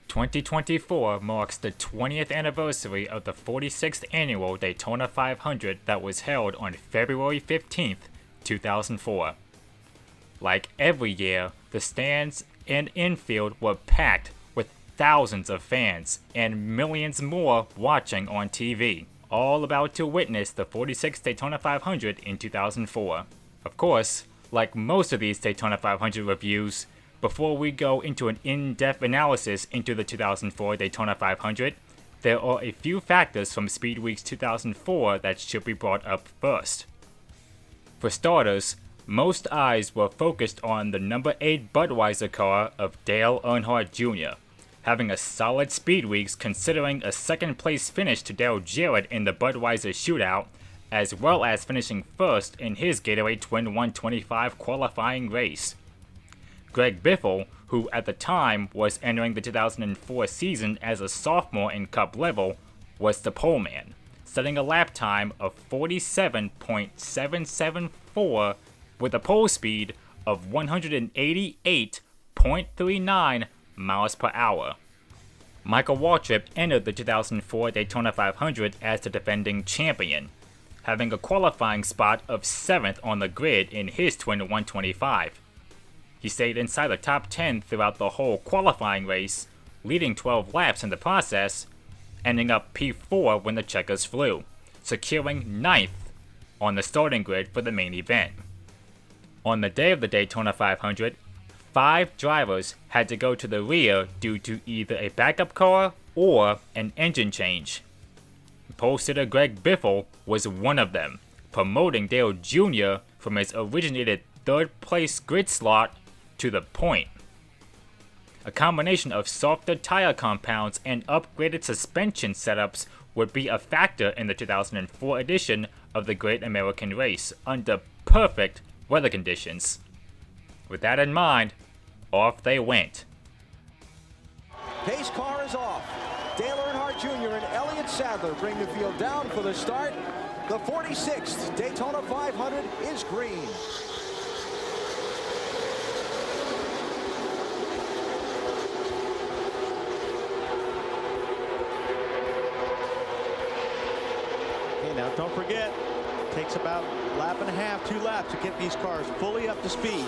2024 marks the 20th anniversary of the 46th annual Daytona 500 that was held on February 15th, 2004. Like every year, the stands and infield were packed with thousands of fans and millions more watching on TV, all about to witness the 46th Daytona 500 in 2004. Of course, like most of these Daytona 500 reviews, before we go into an in-depth analysis into the 2004 Daytona 500, there are a few factors from Speedweek's 2004 that should be brought up first. For starters, most eyes were focused on the number 8 Budweiser car of Dale Earnhardt Jr., having a solid Speedweeks considering a second place finish to Dale Jarrett in the Budweiser Shootout, as well as finishing first in his Gatorade Twin 125 qualifying race. Greg Biffle, who at the time was entering the 2004 season as a sophomore in Cup level, was the poleman, setting a lap time of 47.774 with a pole speed of 188.39 miles per hour. Michael Waltrip entered the 2004 Daytona 500 as the defending champion, having a qualifying spot of 7th on the grid in his Twin 125. He stayed inside the top 10 throughout the whole qualifying race, leading 12 laps in the process, ending up P4 when the checkers flew, securing 9th on the starting grid for the main event. On the day of the Daytona 500, 5 drivers had to go to the rear due to either a backup car or an engine change. Pole sitter Greg Biffle was one of them, promoting Dale Jr. from his originated 3rd place grid slot to the point. A combination of softer tire compounds and upgraded suspension setups would be a factor in the 2004 edition of the Great American Race under perfect weather conditions. With that in mind, off they went. Pace car is off. Dale Earnhardt Jr. and Elliott Sadler bring the field down for the start. The 46th Daytona 500 is green. Now don't forget, it takes about a lap and a half, 2 laps to get these cars fully up to speed.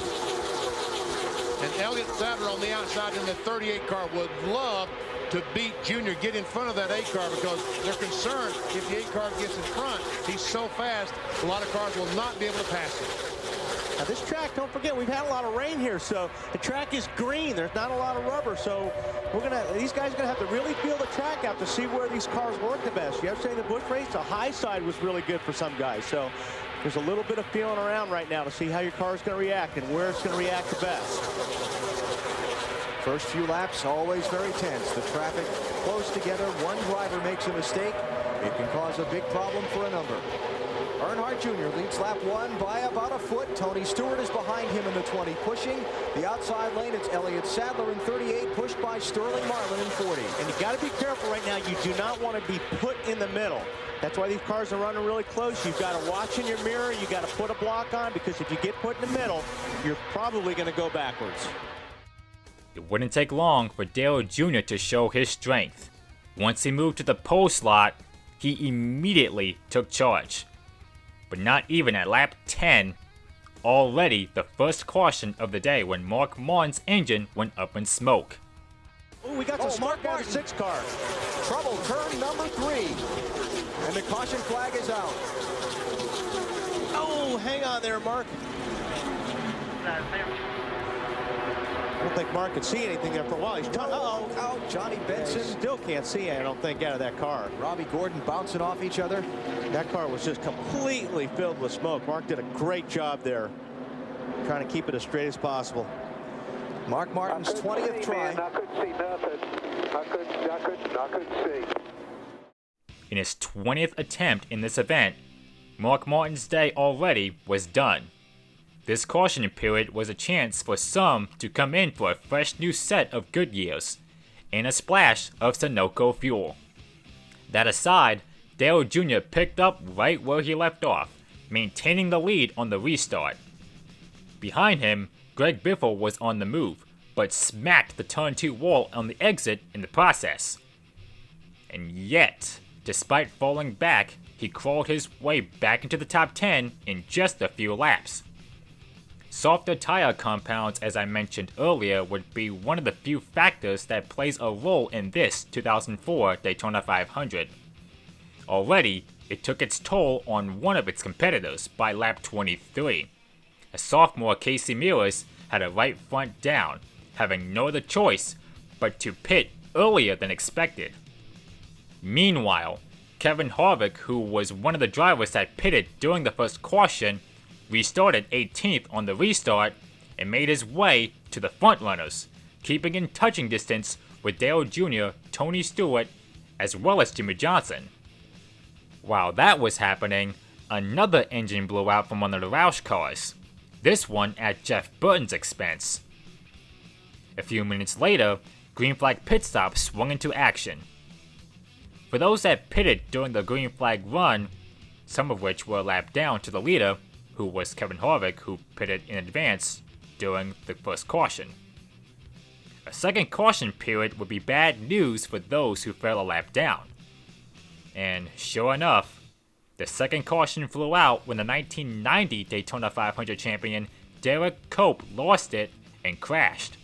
And Elliott Sadler on the outside in the 38 car would love to beat Junior, get in front of that 8 car, because they're concerned if the 8 car gets in front, he's so fast, a lot of cars will not be able to pass him. Now this track, don't forget, we've had a lot of rain here, so the track is green. There's not a lot of rubber, so these guys are gonna have to really feel the track out to see where these cars work the best. Yesterday in the Busch race, the high side was really good for some guys, so there's a little bit of feeling around right now to see how your car is gonna react and where it's gonna react the best. First few laps always very tense. The traffic close together. One driver makes a mistake, it can cause a big problem for a number. Earnhardt Jr. leads lap 1 by about a foot. Tony Stewart is behind him in the 20, pushing. The outside lane, it's Elliott Sadler in 38, pushed by Sterling Marlin in 40. And you got to be careful right now. You do not want to be put in the middle. That's why these cars are running really close. You've got to watch in your mirror. You got to put a block on, because if you get put in the middle, you're probably going to go backwards. It wouldn't take long for Dale Jr. to show his strength. Once he moved to the pole slot, he immediately took charge. But not even at lap 10, already the first caution of the day when Mark Martin's engine went up in smoke. Oh, we got some smart guy 6 car. Trouble, turn number 3. And the caution flag is out. Oh, hang on there, Mark. I don't think Mark could see anything there for a while. He's Oh, Johnny Benson. Still can't see, I don't think, out of that car. Robbie Gordon bouncing off each other. That car was just completely filled with smoke. Mark did a great job there, trying to keep it as straight as possible. Mark Martin's 20th try. I couldn't see nothing. I couldn't see. In his 20th attempt in this event, Mark Martin's day already was done. This caution period was a chance for some to come in for a fresh new set of Goodyears and a splash of Sunoco fuel. That aside, Dale Jr. picked up right where he left off, maintaining the lead on the restart. Behind him, Greg Biffle was on the move, but smacked the turn 2 wall on the exit in the process. And yet, despite falling back, he crawled his way back into the top 10 in just a few laps. Softer tire compounds, as I mentioned earlier, would be one of the few factors that plays a role in this 2004 Daytona 500. Already, it took its toll on one of its competitors by lap 23. A sophomore Casey Mears had a right front down, having no other choice but to pit earlier than expected. Meanwhile, Kevin Harvick, who was one of the drivers that pitted during the first caution, restarted 18th on the restart and made his way to the front runners, keeping in touching distance with Dale Jr., Tony Stewart, as well as Jimmy Johnson. While that was happening, another engine blew out from one of the Roush cars, this one at Jeff Burton's expense. A few minutes later, green flag pit stops swung into action. For those that pitted during the green flag run, some of which were a lap down to the leader, who was Kevin Harvick, who pitted in advance during the first caution. A second caution period would be bad news for those who fell a lap down. And sure enough, the second caution flew out when the 1990 Daytona 500 champion Derek Cope lost it and crashed.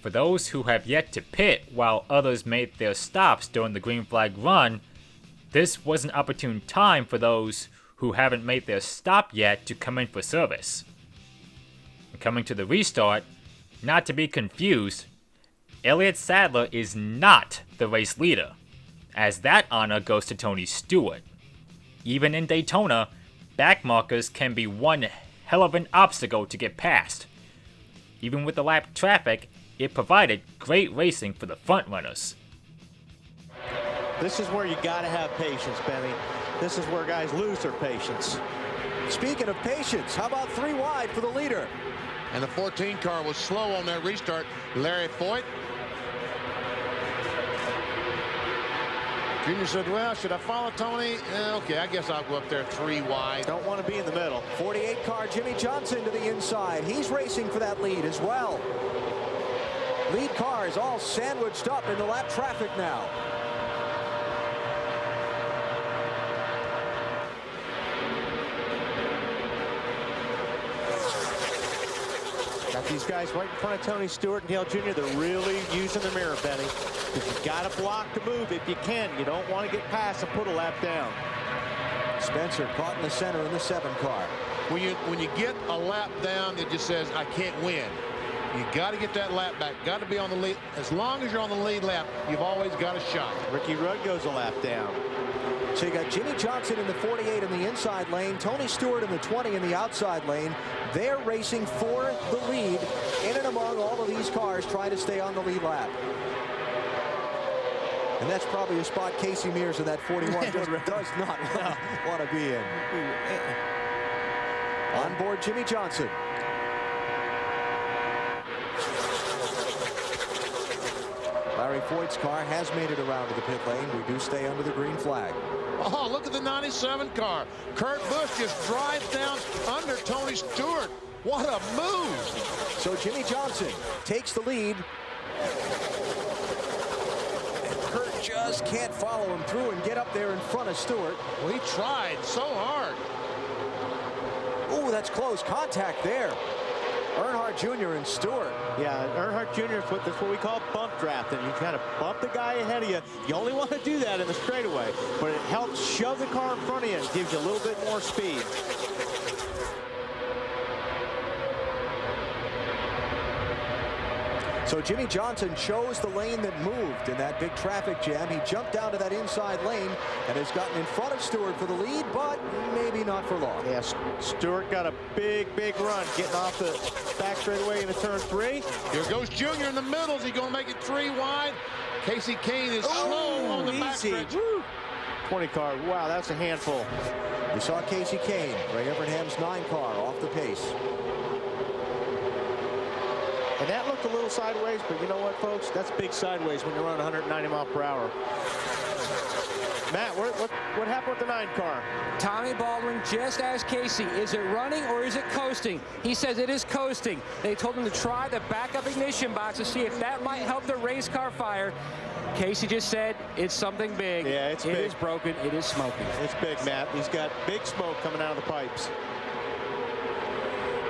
For those who have yet to pit while others made their stops during the green flag run, this was an opportune time for those who haven't made their stop yet to come in for service. And coming to the restart, not to be confused, Elliott Sadler is not the race leader, as that honor goes to Tony Stewart. Even in Daytona, backmarkers can be one hell of an obstacle to get past. Even with the lap traffic, it provided great racing for the front runners. This is where you got to have patience, Benny. This is where guys lose their patience. Speaking of patience, how about 3 wide for the leader? And the 14 car was slow on that restart. Larry Foyt. Junior said, well, should I follow Tony? Okay, I guess I'll go up there 3 wide. Don't want to be in the middle. 48 car Jimmy Johnson to the inside. He's racing for that lead as well. Lead cars all sandwiched up in the lap traffic now. Got these guys right in front of Tony Stewart and Dale Jr. They're really using the mirror, Benny. Because you got to block the move if you can. You don't want to get past and put a lap down. Spencer caught in the center in the 7 car. When you get a lap down that just says, I can't win, you got to get that lap back. Got to be on the lead. As long as you're on the lead lap, you've always got a shot. Ricky Rudd goes a lap down. So you got Jimmy Johnson in the 48 in the inside lane, Tony Stewart in the 20 in the outside lane. They're racing for the lead in and among all of these cars trying to stay on the lead lap. And that's probably a spot Casey Mears in that 41 just does not want to be in. On board Jimmy Johnson. Larry Foyt's car has made it around to the pit lane. We do stay under the green flag. Oh, look at the 97 car. Kurt Busch just drives down under Tony Stewart. What a move. So Jimmy Johnson takes the lead. And Kurt just can't follow him through and get up there in front of Stewart. Well, he tried so hard. Ooh, that's close. Contact there. Earnhardt Jr. and Stewart. Yeah, Earnhardt Jr. That's what we call bump drafting. You kind of bump the guy ahead of you. You only want to do that in the straightaway, but it helps shove the car in front of you and gives you a little bit more speed. So Jimmy Johnson chose the lane that moved in that big traffic jam. He jumped down to that inside lane and has gotten in front of Stewart for the lead, but maybe not for long. Yeah, Stewart got a big run getting off the back straightaway into turn 3. Here goes Junior in the middle. Is he going to make it 3 wide? Casey Kane is slow on the backstretch. 20 car. Wow, that's a handful. We saw Casey Kane, Ray Evernham's 9 car, off the pace. And that looked a little sideways, but you know what, folks? That's big sideways when you're running 190 miles per hour. Matt, what happened with the 9 car? Tommy Baldwin just asked Casey, is it running or is it coasting? He says it is coasting. They told him to try the backup ignition box to see if that might help the race car fire. Casey just said it's something big. Yeah, it's big. It is broken. It is smoking. It's big, Matt. He's got big smoke coming out of the pipes.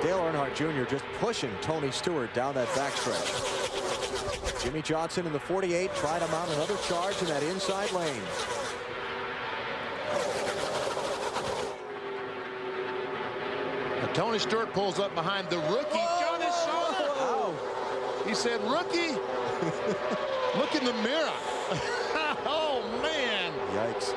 Dale Earnhardt Jr. just pushing Tony Stewart down that backstretch. Jimmy Johnson in the 48 tried to mount another charge in that inside lane. Tony Stewart pulls up behind the rookie. John is so He said, rookie, look in the mirror. Oh, man. Yikes.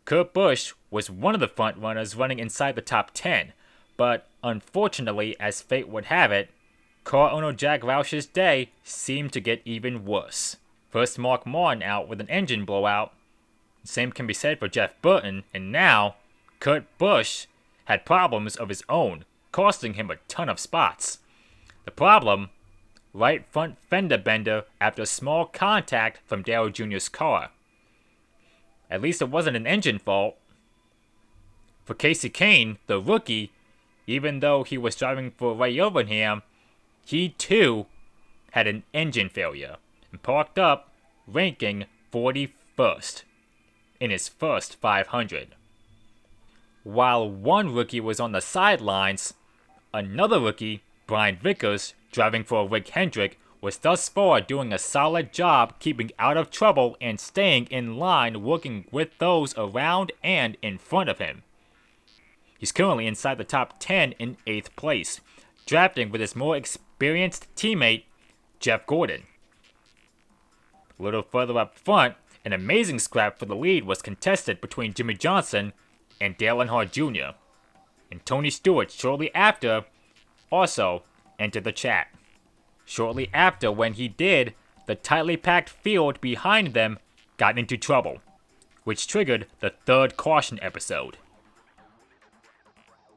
Kurt Busch was one of the front runners running inside the top 10, but unfortunately, as fate would have it, car owner Jack Roush's day seemed to get even worse. First Mark Martin out with an engine blowout. Same can be said for Jeff Burton, and now Kurt Busch had problems of his own, costing him a ton of spots. The problem? Right front fender bender after small contact from Dale Jr.'s car. At least it wasn't an engine fault. For Casey Kane, the rookie, even though he was driving for Ray Irvingham, he too had an engine failure and parked up, ranking 41st in his first 500. While one rookie was on the sidelines, another rookie, Brian Vickers, driving for Rick Hendrick, was thus far doing a solid job keeping out of trouble and staying in line, working with those around and in front of him. He's currently inside the top 10 in 8th place, drafting with his more experienced teammate, Jeff Gordon. A little further up front, an amazing scrap for the lead was contested between Jimmy Johnson and Dale Earnhardt Jr., and Tony Stewart shortly after also entered the chat. Shortly after, when he did, the tightly packed field behind them got into trouble, which triggered the third caution episode.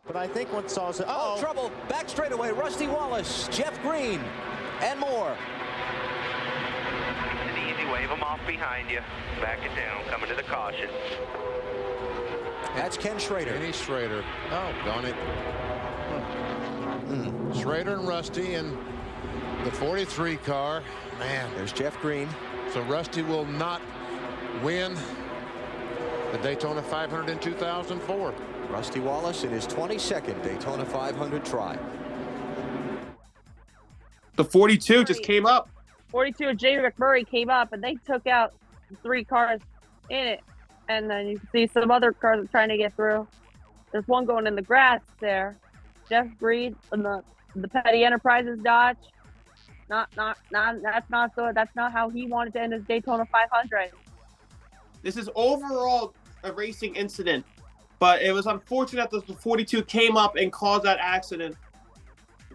But I think once all said, Oh, trouble. Back straightaway. Rusty Wallace, Jeff Green, and more. It's an easy wave them off behind you. Back it down. Coming to the caution. That's Ken Schrader. Kenny Schrader. Oh, darn it. Schrader and Rusty and the 43 car. Man. There's Jeff Green. So Rusty will not win the Daytona 500 in 2004. Rusty Wallace in his 22nd Daytona 500 try. The 42 just came up. 42 of Jay McMurray came up, and they took out 3 cars in it. And then you can see some other cars trying to get through. There's one going in the grass there. Jeff Green and the Petty Enterprises Dodge. That's not how he wanted to end his Daytona 500. This is overall a racing incident, but it was unfortunate that the 42 came up and caused that accident.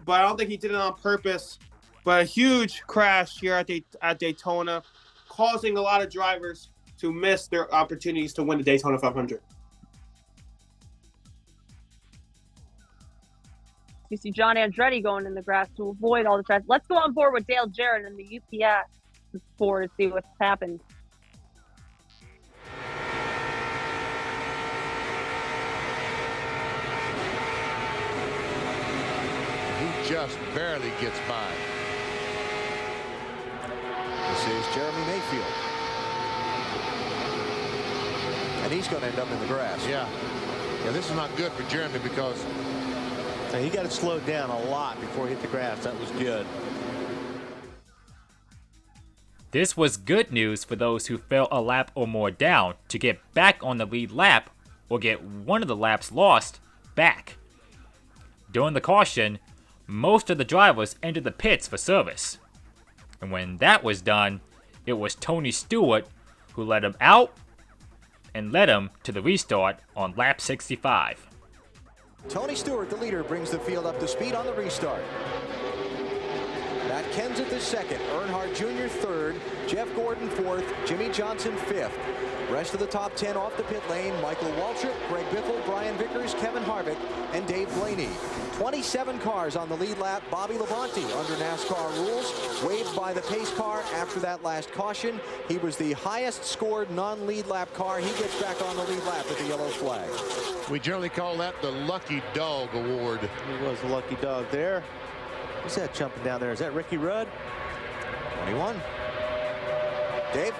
But I don't think he did it on purpose. But a huge crash here at Daytona, causing a lot of drivers to miss their opportunities to win the Daytona 500. You see John Andretti going in the grass to avoid all the traffic. Let's go on board with Dale Jarrett and the UPS before to see what's happened. He just barely gets by. This is Jeremy Mayfield. And he's going to end up in the grass. Yeah, this is not good for Jeremy because he got it slowed down a lot before he hit the grass. That was good. This was good news for those who fell a lap or more down to get back on the lead lap or get one of the laps lost back. During the caution, most of the drivers entered the pits for service. And when that was done, it was Tony Stewart who let him out and led him to the restart on lap 65. Tony Stewart, the leader, brings the field up to speed on the restart. That Kenseth is second, Earnhardt Jr. third, Jeff Gordon fourth, Jimmy Johnson fifth. Rest of the top 10 off the pit lane: Michael Waltrip, Greg Biffle, Brian Vickers, Kevin Harvick, and Dave Blaney. 27 cars on the lead lap. Bobby Labonte, under NASCAR rules, waved by the pace car after that last caution. He was the highest scored non-lead lap car. He gets back on the lead lap with the yellow flag. We generally call that the Lucky Dog Award. He was the lucky dog there. Who's that jumping down there? Is that Ricky Rudd? 21. Dave?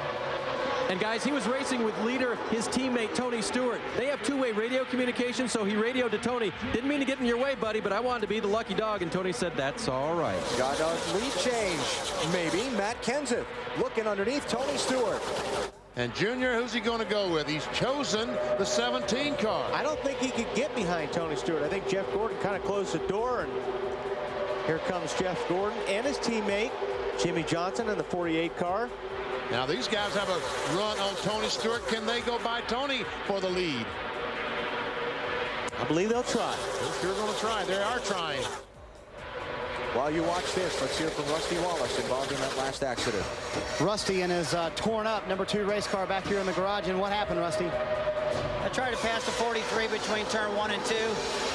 And guys, he was racing with leader, his teammate, Tony Stewart. They have two-way radio communication, so he radioed to Tony. Didn't mean to get in your way, buddy, but I wanted to be the lucky dog, and Tony said, that's all right. Got a lead change. Maybe Matt Kenseth looking underneath Tony Stewart. And Junior, who's he going to go with? He's chosen the 17 car. I don't think he could get behind Tony Stewart. I think Jeff Gordon kind of closed the door, and here comes Jeff Gordon and his teammate, Jimmy Johnson, in the 48 car. Now these guys have a run on Tony Stewart. Can they go by Tony for the lead? I believe they'll try. They're going to try. They are trying. While you watch this, let's hear from Rusty Wallace, involved in that last accident. Rusty and his torn up number 2 race car back here in the garage. And what happened, Rusty? I tried to pass the 43 between turn 1 and 2.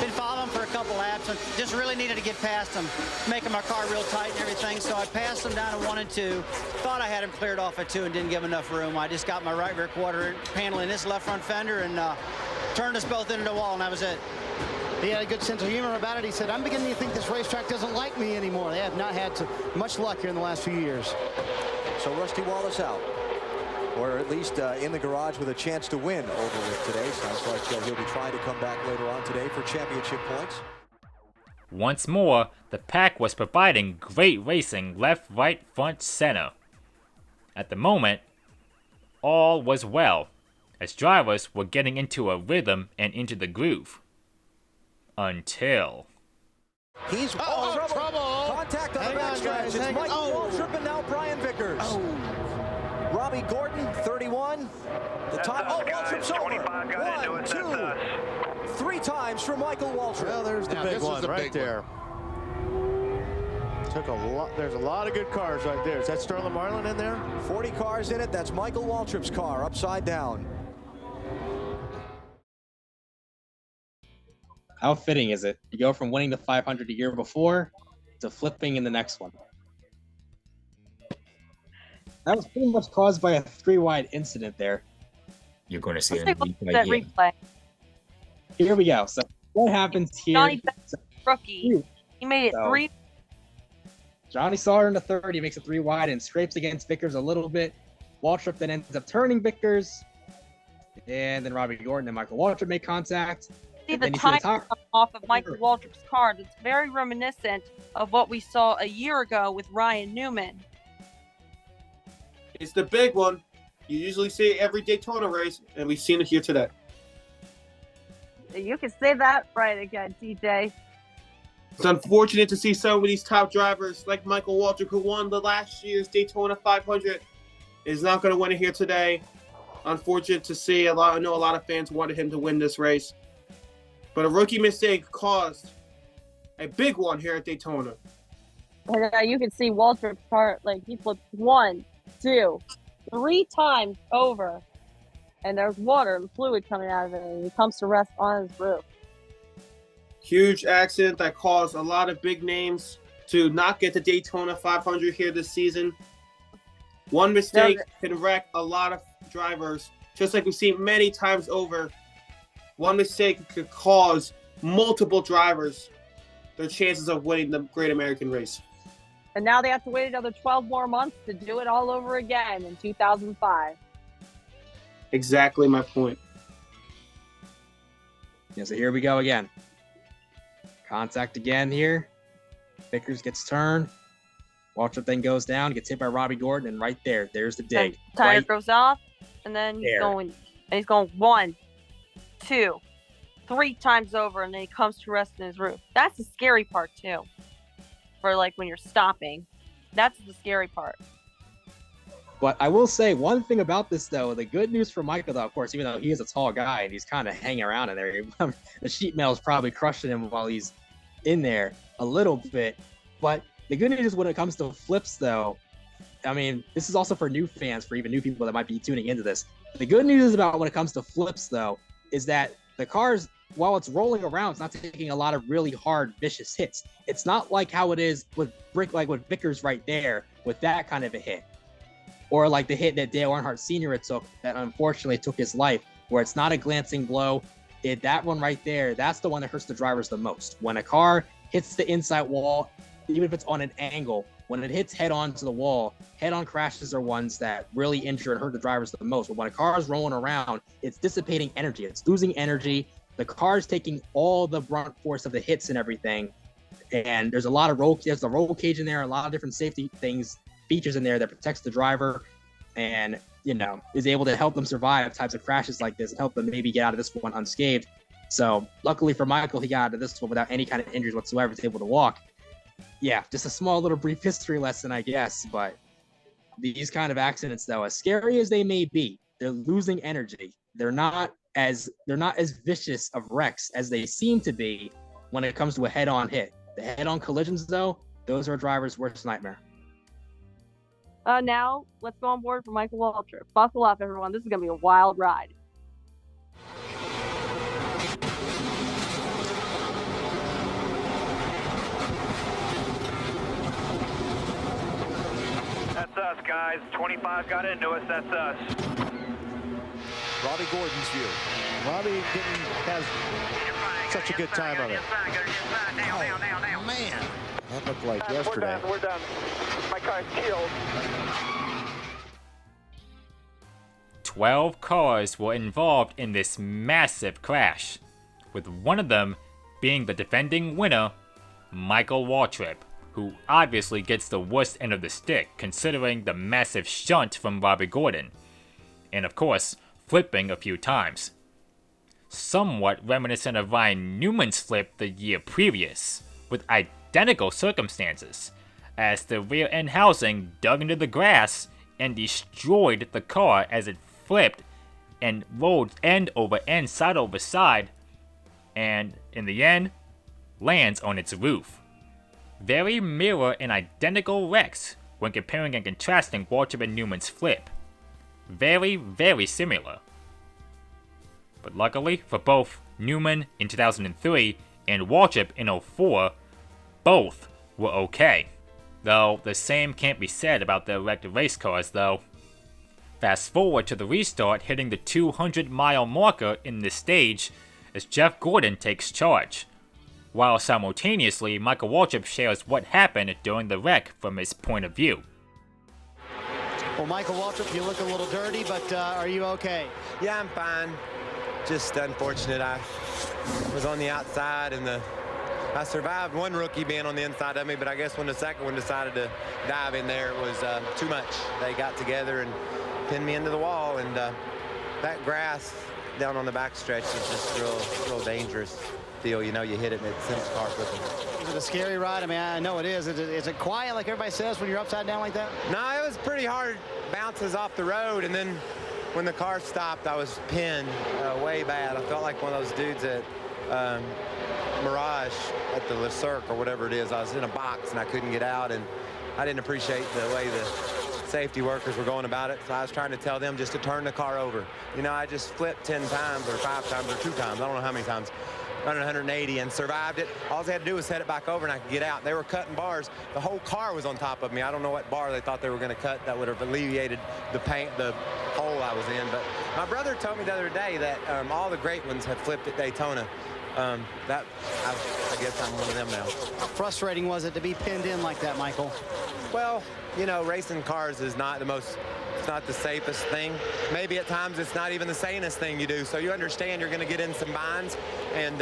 Been following for a couple laps and just really needed to get past them, making my car real tight and everything. So I passed them down to 1 and 2. Thought I had him cleared off at 2 and didn't give him enough room. I just got my right rear quarter panel in this left front fender and turned us both into the wall, and that was it. He had a good sense of humor about it. He said, I'm beginning to think this racetrack doesn't like me anymore. They have not had much luck here in the last few years. So Rusty Wallace out, or at least in the garage with a chance to win over with today. Sounds like he'll be trying to come back later on today for championship points. Once more, the pack was providing great racing left, right, front, center. At the moment, all was well, as drivers were getting into a rhythm and into the groove. Until... He's trouble. Contact on the backstretch. It's Michael Waltrip and now Brian Vickers. Robbie Gordon, 31. The top. Waltrip's over. 1, 2, 3 times for Michael Waltrip. Well, there's the big one right there. Took a lot. There's a lot of good cars right there. Is that Sterling Marlin in there? 40 cars in it. That's Michael Waltrip's car, upside down. How fitting is it? You go from winning the 500 a year before to flipping in the next one. That was pretty much caused by a 3-wide incident there. You're going to see that replay. Here we go. So what happens here? Johnny rookie. He made it 3. Johnny Sawyer in the 3rd. He makes a 3-wide and scrapes against Vickers a little bit. Waltrip then ends up turning Vickers. And then Robbie Gordon and Michael Waltrip make contact. See the tire coming off of Michael Waltrip's car. That's very reminiscent of what we saw a year ago with Ryan Newman. It's the big one. You usually see it every Daytona race, and we've seen it here today. You can say that right again, TJ. It's unfortunate to see some of these top drivers, like Michael Waltrip, who won the last year's Daytona 500, is not going to win it here today. Unfortunate to see. I know a lot of fans wanted him to win this race. But a rookie mistake caused a big one here at Daytona. And you can see Waltrip's car, like he flipped 1, 2, 3 times over. And there's water and fluid coming out of it, and he comes to rest on his roof. Huge accident that caused a lot of big names to not get the Daytona 500 here this season. One mistake can wreck a lot of drivers, just like we've seen many times over. One mistake could cause multiple drivers their chances of winning the Great American Race. And now they have to wait another 12 more months to do it all over again in 2005. Exactly my point. Yeah, so here we go again. Contact again here. Vickers gets turned. Waltrip then goes down, gets hit by Robbie Gordon, and right there's the dig. And tire goes off, and then he's going 1, 2, 3 times over, and then he comes to rest in his roof. That's the scary part too. For like when you're stopping, that's the scary part. But I will say one thing about this though, the good news for Michael though, of course, even though he is a tall guy and he's kind of hanging around in there, the sheet metal is probably crushing him while he's in there a little bit. But The good news is when it comes to flips, though, I mean, this is also for new fans, for even new people that might be tuning into this. The good news about when it comes to flips, though, is that the cars, while it's rolling around, it's not taking a lot of really hard, vicious hits. It's not like how it is with with Vickers right there, with that kind of a hit. Or like the hit that Dale Earnhardt Sr. took that unfortunately took his life, where it's not a glancing blow. That one right there, that's the one that hurts the drivers the most. When a car hits the inside wall, even if it's on an angle, when it hits head on to the wall, head-on crashes are ones that really injure and hurt the drivers the most. But when a car is rolling around, it's dissipating energy. It's losing energy. The car is taking all the brunt force of the hits and everything. And there's a lot of there's the roll cage in there, a lot of different safety features in there that protects the driver and, is able to help them survive types of crashes like this and help them maybe get out of this one unscathed. So luckily for Michael, he got out of this one without any kind of injuries whatsoever. He's able to walk. Yeah, just a small little brief history lesson, I guess. But these kind of accidents, though, as scary as they may be, they're losing energy. They're not as vicious of wrecks as they seem to be when it comes to a head-on hit. The head-on collisions, though, those are a driver's worst nightmare. Now, let's go on board for Michael Waltrip. Buckle up, everyone. This is going to be a wild ride. That's us, guys. 25 got into us. That's us. Robbie Gordon's view. Robbie didn't have such a good time of it. Down. Man, that looked like yesterday. We're done. My car's killed. 12 cars were involved in this massive crash, with one of them being the defending winner, Michael Waltrip, who obviously gets the worst end of the stick considering the massive shunt from Robbie Gordon, and of course, flipping a few times. Somewhat reminiscent of Ryan Newman's flip the year previous, with identical circumstances, as the rear end housing dug into the grass and destroyed the car as it flipped and rolled end over end, side over side, and in the end, lands on its roof. Very mirror and identical wrecks when comparing and contrasting Waltrip and Newman's flip. Very, very similar. But luckily for both Newman in 2003 and Waltrip in 2004, both were okay. Though the same can't be said about the wrecked race cars though. Fast forward to the restart hitting the 200-mile marker in this stage as Jeff Gordon takes charge, while simultaneously Michael Waltrip shares what happened during the wreck from his point of view. Well, Michael Waltrip, you look a little dirty, but are you okay? Yeah, I'm fine. Just unfortunate. I was on the outside and I survived one rookie being on the inside of me, but I guess when the second one decided to dive in there, it was too much. They got together and pinned me into the wall, and that grass down on the back stretch is just real dangerous deal. You hit it and it sends the car flipping. Is it a scary ride? I mean, I know it is. Is it quiet like everybody says when you're upside down like that? No, it was pretty hard bounces off the road, and then when the car stopped, I was pinned way bad. I felt like one of those dudes at Mirage at the Le Cirque or whatever it is. I was in a box and I couldn't get out, and I didn't appreciate the way the safety workers were going about it. So I was trying to tell them just to turn the car over. I just flipped 10 times or 5 times or 2 times. I don't know how many times. Running 180 and survived it. All they had to do was set it back over and I could get out. They were cutting bars. The whole car was on top of me. I don't know what bar they thought they were going to cut that would have alleviated the hole I was in. But my brother told me the other day that all the great ones have flipped at Daytona. I guess I'm one of them now. How frustrating was it to be pinned in like that, Michael? Well, racing cars is not it's not the safest thing. Maybe at times it's not even the sanest thing you do. So you understand you're going to get in some binds, and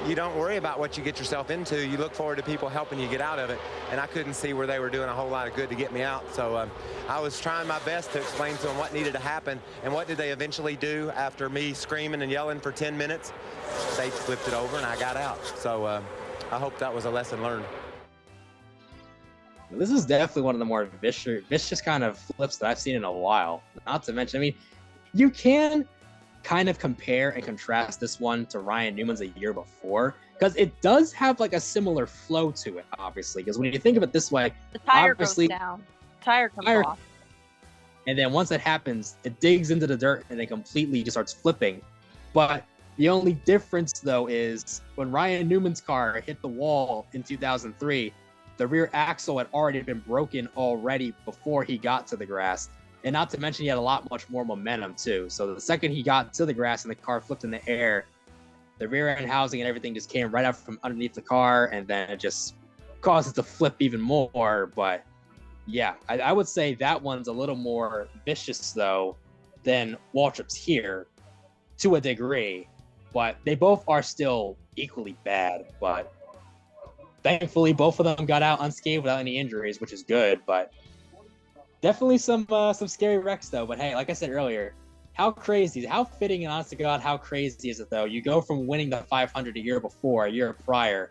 you don't worry about what you get yourself into. You look forward to people helping you get out of it. And I couldn't see where they were doing a whole lot of good to get me out. So I was trying my best to explain to them what needed to happen. And what did they eventually do after me screaming and yelling for 10 minutes? They flipped it over and I got out. So I hope that was a lesson learned. This is definitely one of the more vicious kind of flips that I've seen in a while. Not to mention, I mean, you can kind of compare and contrast this one to Ryan Newman's a year before, because it does have like a similar flow to it, obviously. Because when you think of it this way, The tire obviously, goes down. Tire comes off. And then once that happens, it digs into the dirt and it completely just starts flipping. But the only difference, though, is when Ryan Newman's car hit the wall in 2003, the rear axle had already been broken already before he got to the grass. And not to mention, he had a much more momentum, too. So the second he got to the grass and the car flipped in the air, the rear end housing and everything just came right up from underneath the car, and then it just caused it to flip even more. But yeah, I would say that one's a little more vicious, though, than Waltrip's here to a degree. But they both are still equally bad. But thankfully, both of them got out unscathed without any injuries, which is good. But definitely some scary wrecks, though. But hey, like I said earlier, how fitting and honest to God, how crazy is it, though? You go from winning the 500 a year prior.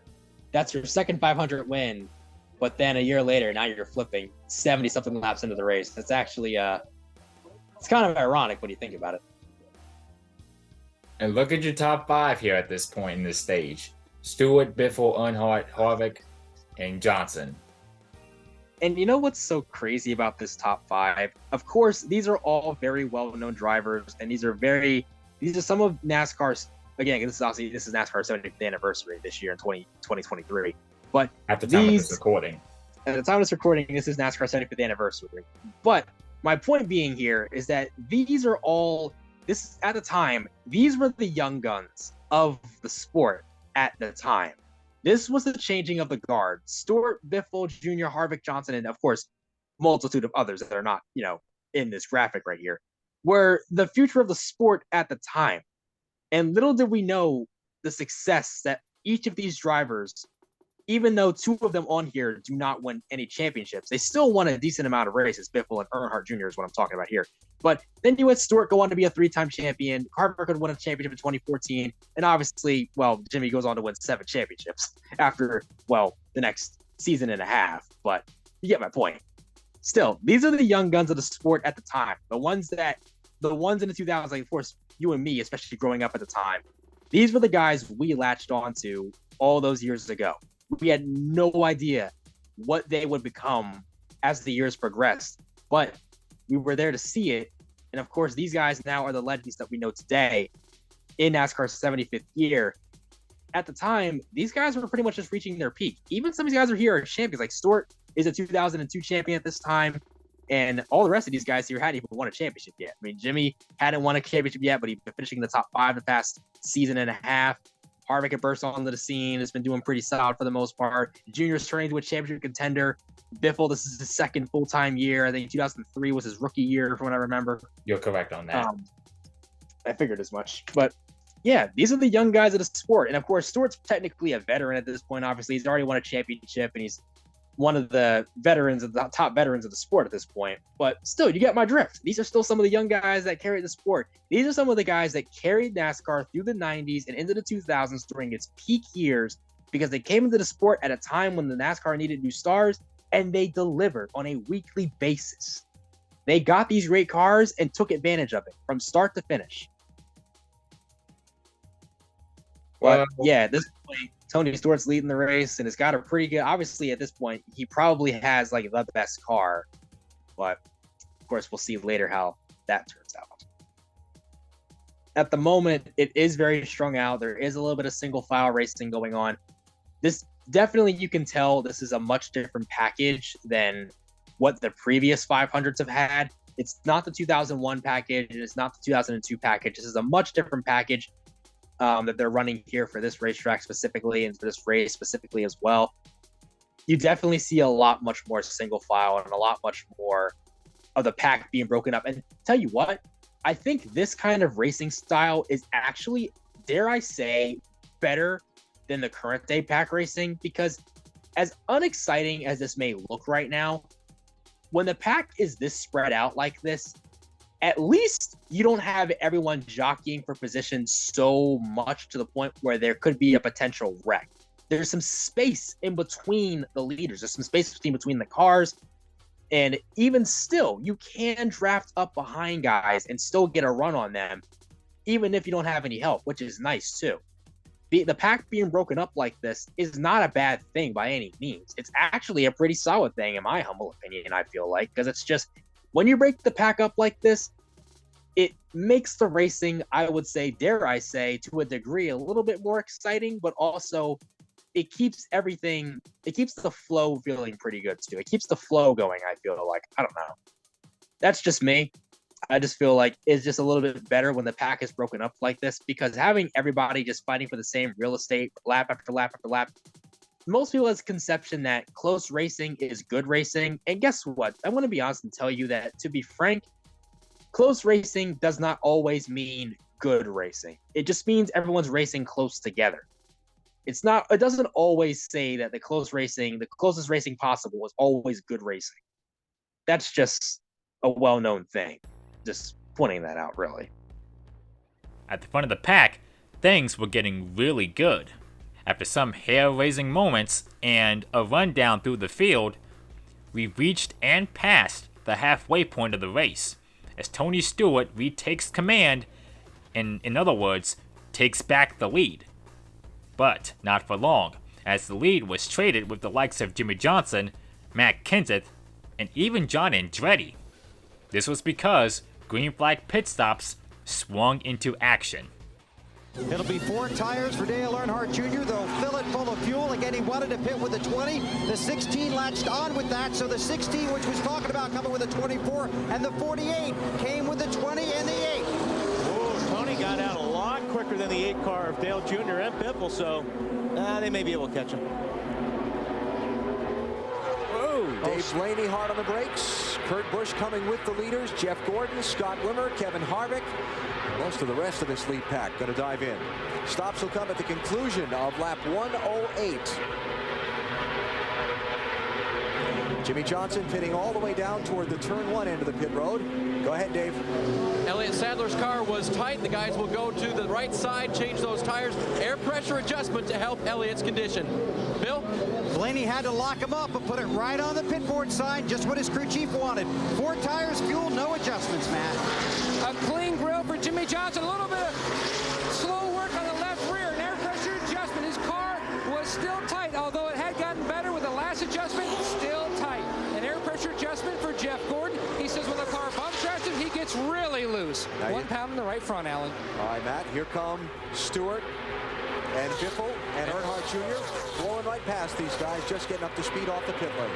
That's your second 500 win. But then a year later, now you're flipping 70-something laps into the race. That's actually, it's kind of ironic when you think about it. And look at your top 5 here at this point in this stage. Stewart, Biffle, Earnhardt, Harvick, and Johnson. And you know what's so crazy about this top 5? Of course, these are all very well-known drivers, and these are some of NASCAR's, again, this is NASCAR's 75th anniversary this year in 2023. But at the time of this recording. At the time of this recording, this is NASCAR's 75th anniversary. But my point being here is that at the time, these were the young guns of the sport at the time. This was the changing of the guard. Stewart, Biffle, Jr., Harvick, Johnson, and of course, multitude of others that are not, in this graphic right here, were the future of the sport at the time. And little did we know the success that each of these drivers, even though 2 of them on here do not win any championships, they still won a decent amount of races. Biffle and Earnhardt Jr. is what I'm talking about here. But then you had Stewart go on to be a 3-time champion. Harvick could win a championship in 2014. And obviously, Jimmy goes on to win 7 championships after, the next season and a half. But you get my point. Still, these are the young guns of the sport at the time. The ones in the 2000s, like, of course, you and me, especially growing up at the time, these were the guys we latched onto all those years ago. We had no idea what they would become as the years progressed, but we were there to see it. And of course, these guys now are the legends that we know today in NASCAR's 75th year. At the time, these guys were pretty much just reaching their peak. Even some of these guys are here are champions. Like Stewart is a 2002 champion at this time, and all the rest of these guys here hadn't even won a championship yet. I mean, Jimmy hadn't won a championship yet, but he's been finishing in the top 5 the past season and a half. Harvick had burst onto the scene, has been doing pretty solid for the most part. Junior's turning into a championship contender. Biffle, this is his second full-time year. I think 2003 was his rookie year, from what I remember. You're correct on that. I figured as much. But yeah, these are the young guys of the sport. And of course, Stewart's technically a veteran at this point. Obviously, he's already won a championship, and he's one of the top veterans of the sport at this point. But still, you get my drift. These are still some of the young guys that carried the sport. These are some of the guys that carried NASCAR through the 90s and into the 2000s during its peak years, because they came into the sport at a time when the NASCAR needed new stars, and they delivered on a weekly basis. They got these great cars and took advantage of it from start to finish. But yeah, at this point, Tony Stewart's leading the race, and it's got a pretty good, obviously at this point, he probably has like the best car. But of course, we'll see later how that turns out. At the moment, it is very strung out. There is a little bit of single file racing going on. This definitely, you can tell this is a much different package than what the previous 500s have had. It's not the 2001 package, and it's not the 2002 package. This is a much different package that they're running here for this racetrack specifically, and for this race specifically as well. You definitely see a lot much more single file and a lot much more of the pack being broken up. And tell you what, I think this kind of racing style is actually, dare I say, better than the current day pack racing, because as unexciting as this may look right now, when the pack is this spread out like this, at least you don't have everyone jockeying for position so much to the point where there could be a potential wreck. There's some space in between the leaders. There's some space between the cars. And even still, you can draft up behind guys and still get a run on them, even if you don't have any help, which is nice too. the pack being broken up like this is not a bad thing by any means. It's actually a pretty solid thing, in my humble opinion, I feel like, because it's just when you break the pack up like this, it makes the racing, I would say, dare I say, to a degree, a little bit more exciting, but also it keeps the flow feeling pretty good too. It keeps the flow going, I feel like. I don't know. That's just me. I just feel like it's just a little bit better when the pack is broken up like this, because having everybody just fighting for the same real estate lap after lap after lap, most people has a conception that close racing is good racing. And guess what? I want to be honest and tell you that, to be frank, close racing does not always mean good racing. It just means everyone's racing close together. It doesn't always say that the closest racing possible is always good racing. That's just a well-known thing. Just pointing that out, really. At the front of the pack, things were getting really good. After some hair-raising moments and a rundown through the field, we reached and passed the halfway point of the race, as Tony Stewart retakes command and, in other words, takes back the lead. But not for long, as the lead was traded with the likes of Jimmy Johnson, Matt Kenseth, and even John Andretti. This was because green flag pit stops swung into action. It'll be 4 tires for Dale Earnhardt Jr. They'll fill it full of fuel. Again, he wanted to pit with the 20. The 16 latched on with that, so the 16, which was talking about coming with a 24, and the 48 came with the 20 and the 8. Oh, Tony got out a lot quicker than the 8 car of Dale Jr. and Biffle, so they may be able to catch him. Dave Blaney hard on the brakes. Kurt Busch coming with the leaders. Jeff Gordon, Scott Wimmer, Kevin Harvick. Most of the rest of this lead pack going to dive in. Stops will come at the conclusion of lap 108. Jimmy Johnson pitting all the way down toward the turn 1 end of the pit road. Go ahead, Dave. Elliott Sadler's car was tight. The guys will go to the right side, change those tires. Air pressure adjustment to help Elliott's condition. Bill? Blaney had to lock him up and put it right on the pit board sign, just what his crew chief wanted. 4 tires, fuel, no adjustments, Matt. A clean grill for Jimmy Johnson. A little bit of slow work on the left rear. An air pressure adjustment. His car was still tight, although it had gotten better with the last adjustment. Still tight. An air pressure adjustment for Jeff Gordon. He says when the car bump tracks him, he gets really loose. 1 pound in the right front, Alan. All right, Matt. Here come Stewart and Biffle and Earnhardt Jr. blowing right past these guys, just getting up to speed off the pit lane.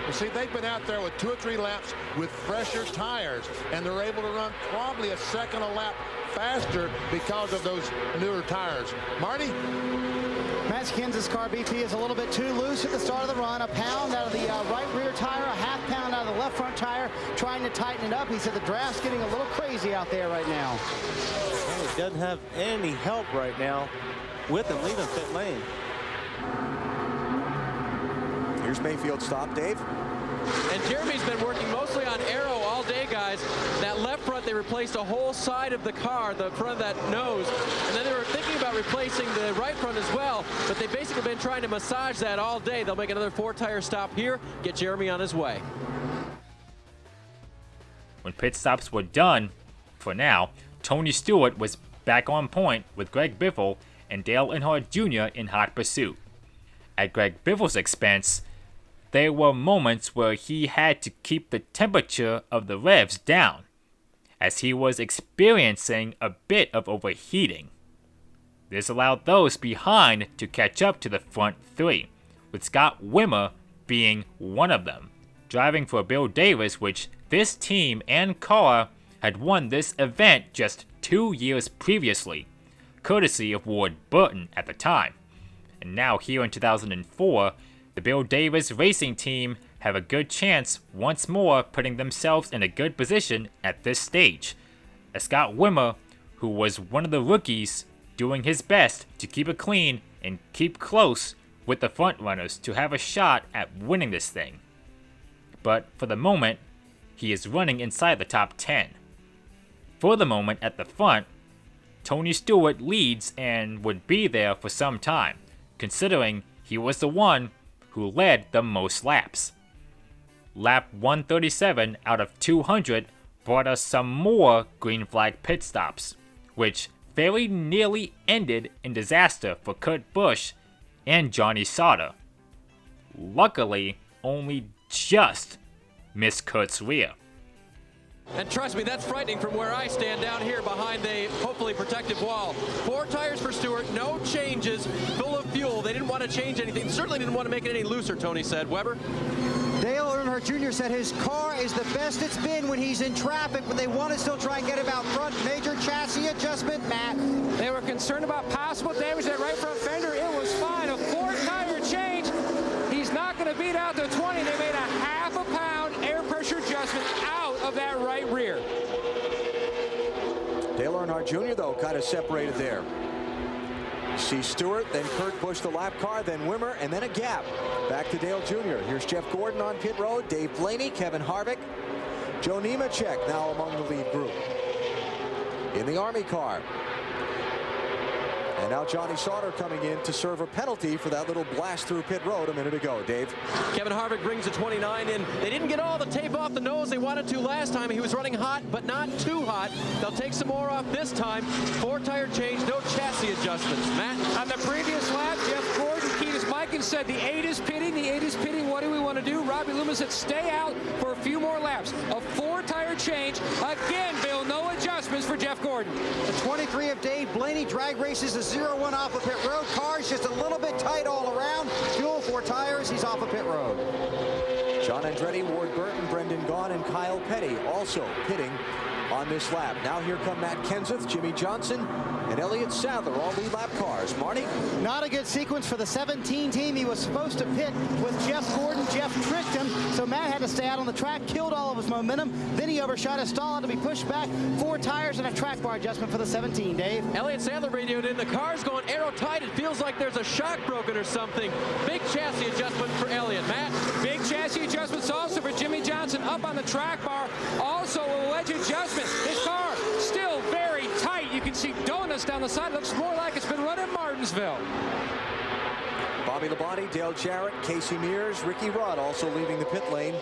Well, see, they've been out there with 2 or 3 laps with fresher tires, and they're able to run probably a second a lap faster because of those newer tires. Marty? Matt Kenseth's car BP is a little bit too loose at the start of the run. A pound out of the right rear tire, a half pound out of the left front tire, trying to tighten it up. He said the draft's getting a little crazy out there right now. Well, he doesn't have any help right now with him leaving pit lane. Here's Mayfield's stop, Dave. And Jeremy's been working mostly on aero all day, guys. That left front, they replaced a whole side of the car, the front of that nose. And then they were thinking about replacing the right front as well, but they've basically been trying to massage that all day. They'll make another 4-tire stop here, get Jeremy on his way. When pit stops were done, for now, Tony Stewart was back on point with Greg Biffle and Dale Earnhardt Jr. in hot pursuit. At Greg Biffle's expense, there were moments where he had to keep the temperature of the revs down, as he was experiencing a bit of overheating. This allowed those behind to catch up to the front 3, with Scott Wimmer being one of them, driving for Bill Davis, which this team and car had won this event just 2 years previously, courtesy of Ward Burton at the time. And now here in 2004, the Bill Davis racing team have a good chance once more putting themselves in a good position at this stage, as Scott Wimmer, who was one of the rookies, doing his best to keep it clean and keep close with the front runners to have a shot at winning this thing. But for the moment, he is running inside the top 10. For the moment at the front, Tony Stewart leads and would be there for some time, considering he was the one who led the most laps. Lap 137 out of 200 brought us some more green flag pit stops, which very nearly ended in disaster for Kurt Busch and Johnny Sauter. Luckily, only just missed Kurt's rear. And trust me, that's frightening from where I stand down here behind a hopefully protective wall. 4 tires for Stewart, no changes, full of fuel. They didn't want to change anything. Certainly didn't want to make it any looser, Tony said. Weber? Dale Earnhardt Jr. said his car is the best it's been when he's in traffic, but they want to still try and get him out front. Major chassis adjustment, Matt. They were concerned about possible damage to that right front fender. It was fine. A 4-tire change. He's not going to beat out the 20. They made a half a pound air pressure adjustment out of that right rear. Dale Earnhardt Jr., though, kind of separated there. See Stewart, then Kurt Busch, the lap car, then Wimmer, and then a gap. Back to Dale Jr. Here's Jeff Gordon on pit road, Dave Blaney, Kevin Harvick, Joe Nemechek now among the lead group. In the Army car. And now Johnny Sauter coming in to serve a penalty for that little blast through pit road a minute ago. Dave? Kevin Harvick brings the 29 in. They didn't get all the tape off the nose they wanted to last time. He was running hot, but not too hot. They'll take some more off this time. 4-tire change, no chassis adjustments. Matt? On the previous lap, Jeff Gordon, Ketis Mikan said the 8 is pitting, the 8 is pitting. What do we want to do? Robbie Loomis said stay out for a few more laps. A 4-tire change. Again, Bill, no adjustments for Jeff Gordon. The 23 of Dave Blaney drag races the 0-1 off of pit road. Cars just a little bit tight all around. Fuel 4 tires. He's off of pit road. John Andretti, Ward Burton, Brendan Gaughan, and Kyle Petty also pitting on this lap. Now here come Matt Kenseth, Jimmy Johnson, and Elliott Sadler, all lead lap cars. Marty? Not a good sequence for the 17 team. He was supposed to pit with Jeff Gordon. Jeff tricked him, so Matt had to stay out on the track, killed all of his momentum. Then he overshot his stall to be pushed back. 4 tires and a track bar adjustment for the 17, Dave. Elliott Sadler radioed in. The car's going aero-tight. It feels like there's a shock broken or something. Big chassis adjustment for Elliott. Matt? Big chassis adjustments also for Jimmy Johnson up on the track bar. Also a wedge adjustment. His car still very tight. You can see donuts down the side. Looks more like it's been run in Martinsville. Bobby Labonte, Dale Jarrett, Casey Mears, Ricky Rudd also leaving the pit lane,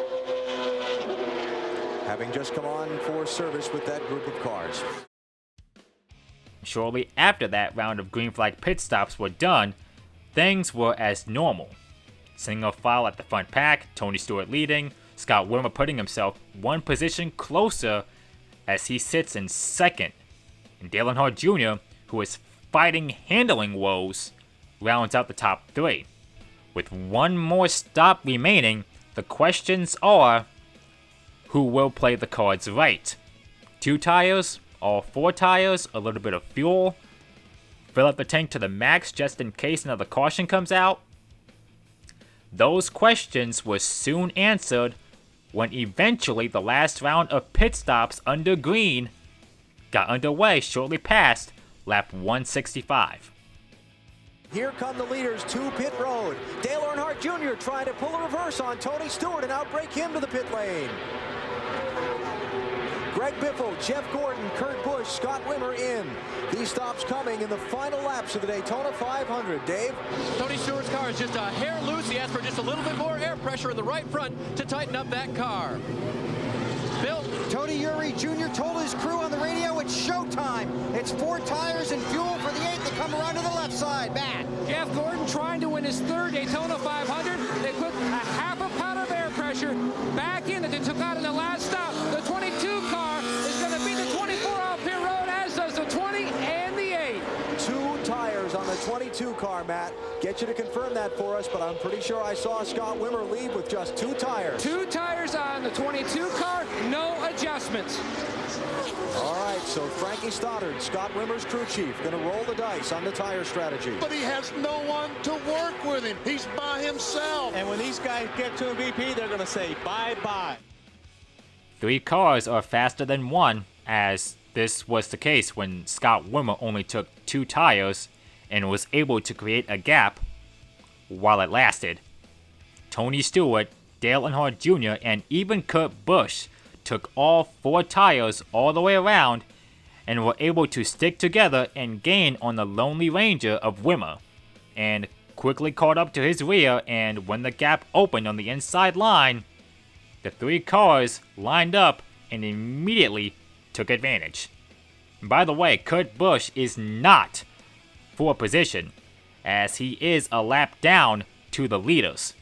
having just come on for service with that group of cars. Shortly after that round of green flag pit stops were done, things were as normal. Single file at the front pack, Tony Stewart leading, Scott Wimmer putting himself one position closer as he sits in second. And Dale Earnhardt Jr., who is fighting handling woes, rounds out the top 3. With one more stop remaining, the questions are, who will play the cards right? 2 tires, all 4 tires, a little bit of fuel, fill up the tank to the max just in case another caution comes out? Those questions were soon answered when eventually the last round of pit stops under green got underway shortly past lap 165. Here come the leaders to pit road. Dale Earnhardt Jr. trying to pull a reverse on Tony Stewart and outbrake him to the pit lane. Greg Biffle, Jeff Gordon, Kurt Busch, Scott Wimmer in. These stops coming in the final laps of the Daytona 500. Dave? Tony Stewart's car is just a hair loose. He asked for just a little bit more air pressure in the right front to tighten up that car. Bill? Tony Eury Jr. told his crew on the radio it's showtime. It's 4 tires and fuel for the 8 that come around to the left side. Matt? Jeff Gordon trying to win his 3rd Daytona 500. They put a half a pound of air pressure back in that they took out in the last stop. The 22 car is going to beat the 24 off pit road, as does the 20 and the 8. 2 tires on the 22 car, Matt. Get you to confirm that for us, but I'm pretty sure I saw Scott Wimmer lead with just 2 tires. 2 tires on the 22 car, no adjustments. All right, so Frankie Stoddard, Scott Wimmer's crew chief, going to roll the dice on the tire strategy. But he has no one to work with him. He's by himself. And when these guys get to a VP, they're going to say bye-bye. 3 cars are faster than 1, as this was the case when Scott Wimmer only took 2 tires and was able to create a gap while it lasted. Tony Stewart, Dale Earnhardt Jr., and even Kurt Busch took all 4 tires all the way around and were able to stick together and gain on the Lonely Ranger of Wimmer, and quickly caught up to his rear, and when the gap opened on the inside line, the 3 cars lined up and immediately took advantage. By the way, Kurt Busch is not for position, as he is a lap down to the leaders.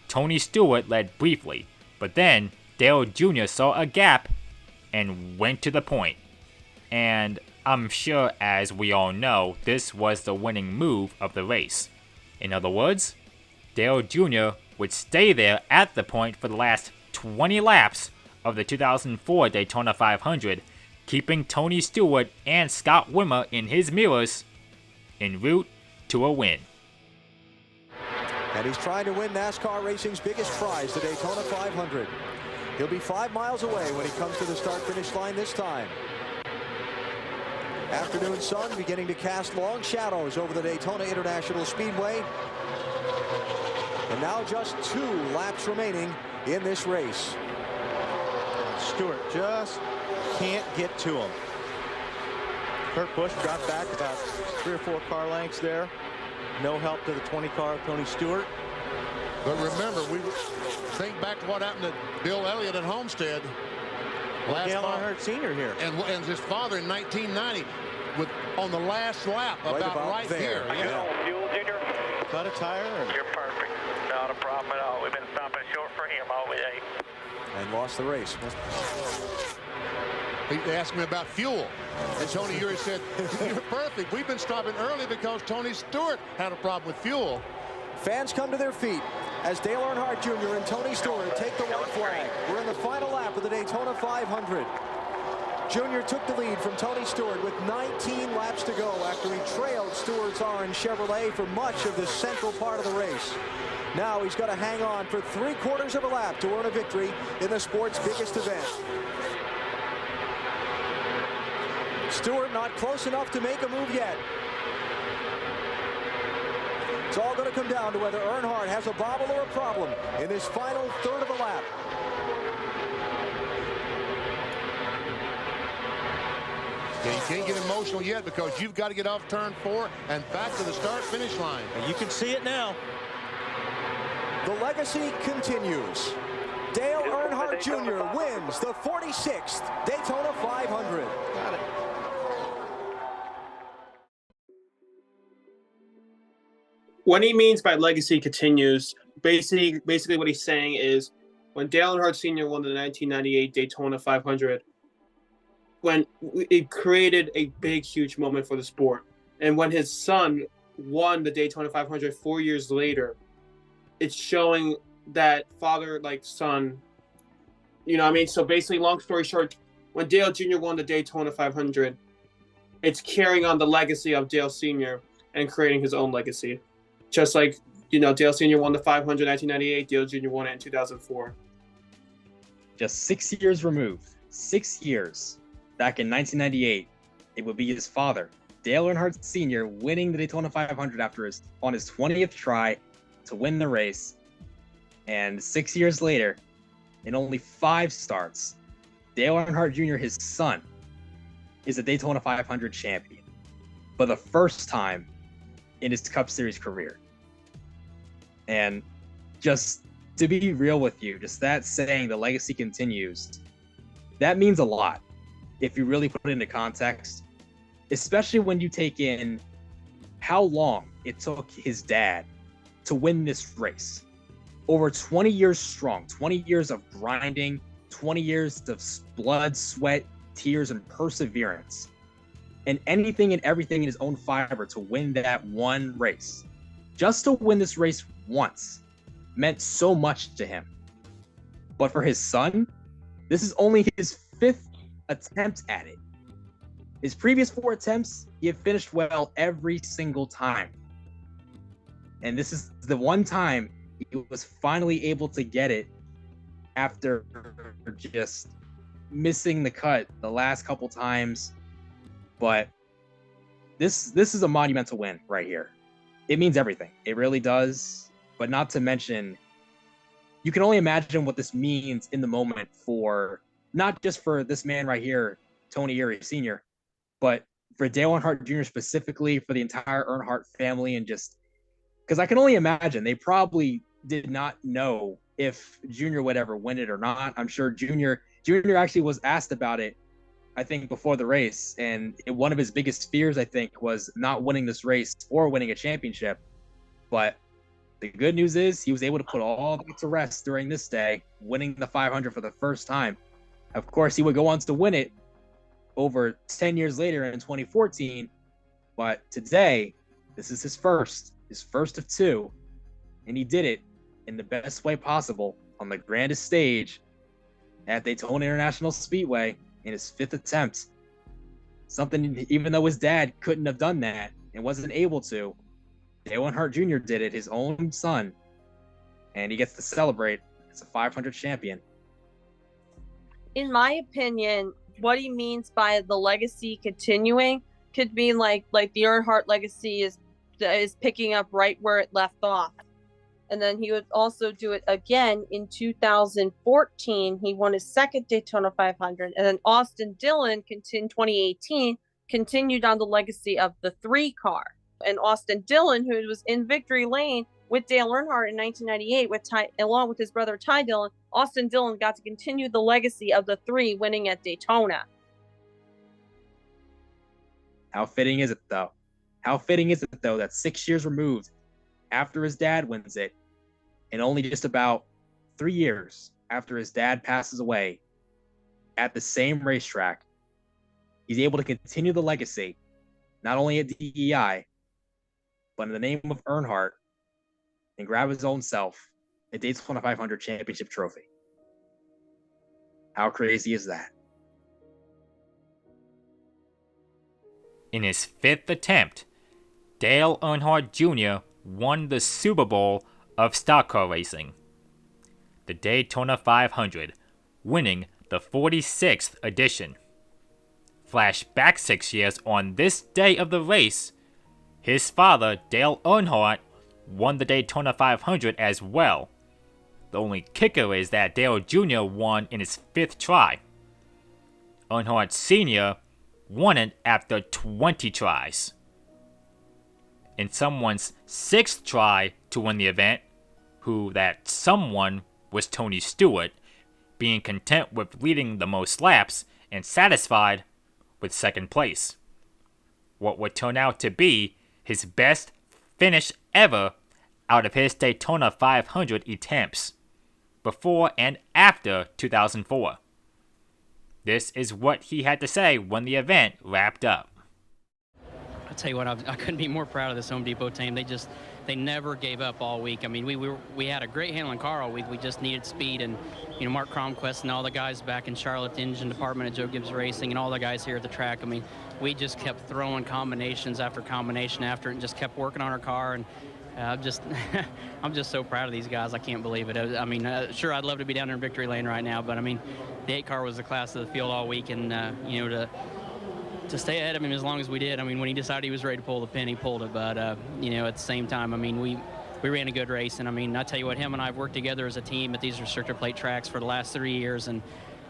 Tony Stewart led briefly, but then Dale Jr. saw a gap and went to the point. And I'm sure, as we all know, this was the winning move of the race. In other words, Dale Jr. would stay there at the point for the last 20 laps of the 2004 Daytona 500, keeping Tony Stewart and Scott Wimmer in his mirrors en route to a win. And he's trying to win NASCAR racing's biggest prize, the Daytona 500. He'll be 5 miles away when he comes to the start-finish line this time. Afternoon sun beginning to cast long shadows over the Daytona International Speedway. And now just 2 laps remaining in this race. Stewart just can't get to him. Kurt Busch got back about 3 or 4 car lengths there. No help to the 20 car of Tony Stewart. But remember, we think back to what happened to Bill Elliott at Homestead. Dale Earnhardt Sr. here. And his father in 1990 on the last lap, about right here. Yeah. Fuel, Junior? Cut a tire. You're perfect. Not a problem at all. We've been stopping short for him all day. And lost the race. They asked me about fuel. And Tony Eury said, you're perfect. We've been stopping early because Tony Stewart had a problem with fuel. Fans come to their feet as Dale Earnhardt Jr. and Tony Stewart take the white flag. We're in the final lap of the Daytona 500. Jr. took the lead from Tony Stewart with 19 laps to go after he trailed Stewart's orange Chevrolet for much of the central part of the race. Now he's got to hang on for 3/4 of a lap to earn a victory in the sport's biggest event. Stewart not close enough to make a move yet. It's all going to come down to whether Earnhardt has a bobble or a problem in this final third of a lap. Yeah, you can't get emotional yet because you've got to get off turn 4 and back to the start-finish line. And you can see it now. The legacy continues. Dale Earnhardt Jr. wins the 46th Daytona 500. Got it. What he means by legacy continues, basically what he's saying is when Dale Earnhardt Sr. won the 1998 Daytona 500, when it created a big, huge moment for the sport. And when his son won the Daytona 500 4 years later, it's showing that father like son, you know what I mean? So basically, long story short, when Dale Jr. won the Daytona 500, it's carrying on the legacy of Dale Sr. and creating his own legacy. Just like, you know, Dale Sr. won the 500 in 1998, Dale Jr. won it in 2004. Just 6 years removed, 6 years back in 1998, it would be his father, Dale Earnhardt Sr., winning the Daytona 500 on his 20th try to win the race. And 6 years later, in only 5 starts, Dale Earnhardt Jr., his son, is a Daytona 500 champion for the first time in his Cup Series career. And just to be real with you, just that saying, the legacy continues, that means a lot if you really put it into context, especially when you take in how long it took his dad to win this race. Over 20 years strong, 20 years of grinding, 20 years of blood, sweat, tears, and perseverance. And anything and everything in his own fiber to win that one race. Just to win this race once meant so much to him. But for his son, this is only his 5th attempt at it. His previous 4 attempts, he had finished well every single time. And this is the one time he was finally able to get it after just missing the cut the last couple times. But this is a monumental win right here. It means everything. It really does. But not to mention, you can only imagine what this means in the moment for, not just for this man right here, Tony Eury Sr., but for Dale Earnhardt Jr. specifically, for the entire Earnhardt family, and just because I can only imagine they probably did not know if Junior would ever win it or not. I'm sure Junior actually was asked about it I think, before the race, and one of his biggest fears, I think, was not winning this race or winning a championship. But the good news is he was able to put all that to rest during this day, winning the 500 for the first time. Of course, he would go on to win it over 10 years later in 2014, but today, this is his first of two, and he did it in the best way possible on the grandest stage at Daytona International Speedway in his 5th attempt. Something, even though his dad couldn't have done that and wasn't able to, Dale Earnhardt Jr. did it, his own son, and he gets to celebrate as a 500 champion. In my opinion, what he means by the legacy continuing could mean like the Earnhardt legacy is picking up right where it left off. And then he would also do it again in 2014. He won his second Daytona 500. And then Austin Dillon, in 2018, continued on the legacy of the 3 car. And Austin Dillon, who was in victory lane with Dale Earnhardt in 1998, along with his brother Ty Dillon, Austin Dillon got to continue the legacy of the 3 winning at Daytona. How fitting is it, though? How fitting is it, though, that 6 years removed after his dad wins it, and only just about 3 years after his dad passes away at the same racetrack, he's able to continue the legacy, not only at DEI, but in the name of Earnhardt, and grab his own self a Daytona 500 championship trophy. How crazy is that? In his 5th attempt, Dale Earnhardt Jr. won the Super Bowl of stock car racing, the Daytona 500, winning the 46th edition. Flash back 6 years on this day of the race, his father, Dale Earnhardt, won the Daytona 500 as well. The only kicker is that Dale Jr. won in his 5th try. Earnhardt Sr. won it after 20 tries. In someone's 6th try to win the event, who that someone was Tony Stewart, being content with leading the most laps and satisfied with 2nd place. What would turn out to be his best finish ever out of his Daytona 500 attempts, before and after 2004. This is what he had to say when the event wrapped up. I'll tell you what, I couldn't be more proud of this Home Depot team. They never gave up all week. I mean, we had a great handling car all week. We just needed speed, and Mark Cromquist and all the guys back in Charlotte, the engine department at Joe Gibbs Racing, and all the guys here at the track. I mean, we just kept throwing combinations after combination after it, and just kept working on our car. And I'm just so proud of these guys. I can't believe it. I mean, sure, I'd love to be down there in victory lane right now, but I mean, the 8 car was the class of the field all week, and to stay ahead of him as long as we did. I mean, when he decided he was ready to pull the pin, he pulled it. But at the same time, I mean, we ran a good race, and I mean, I tell you what, him and I have worked together as a team at these restrictor plate tracks for the last 3 years, and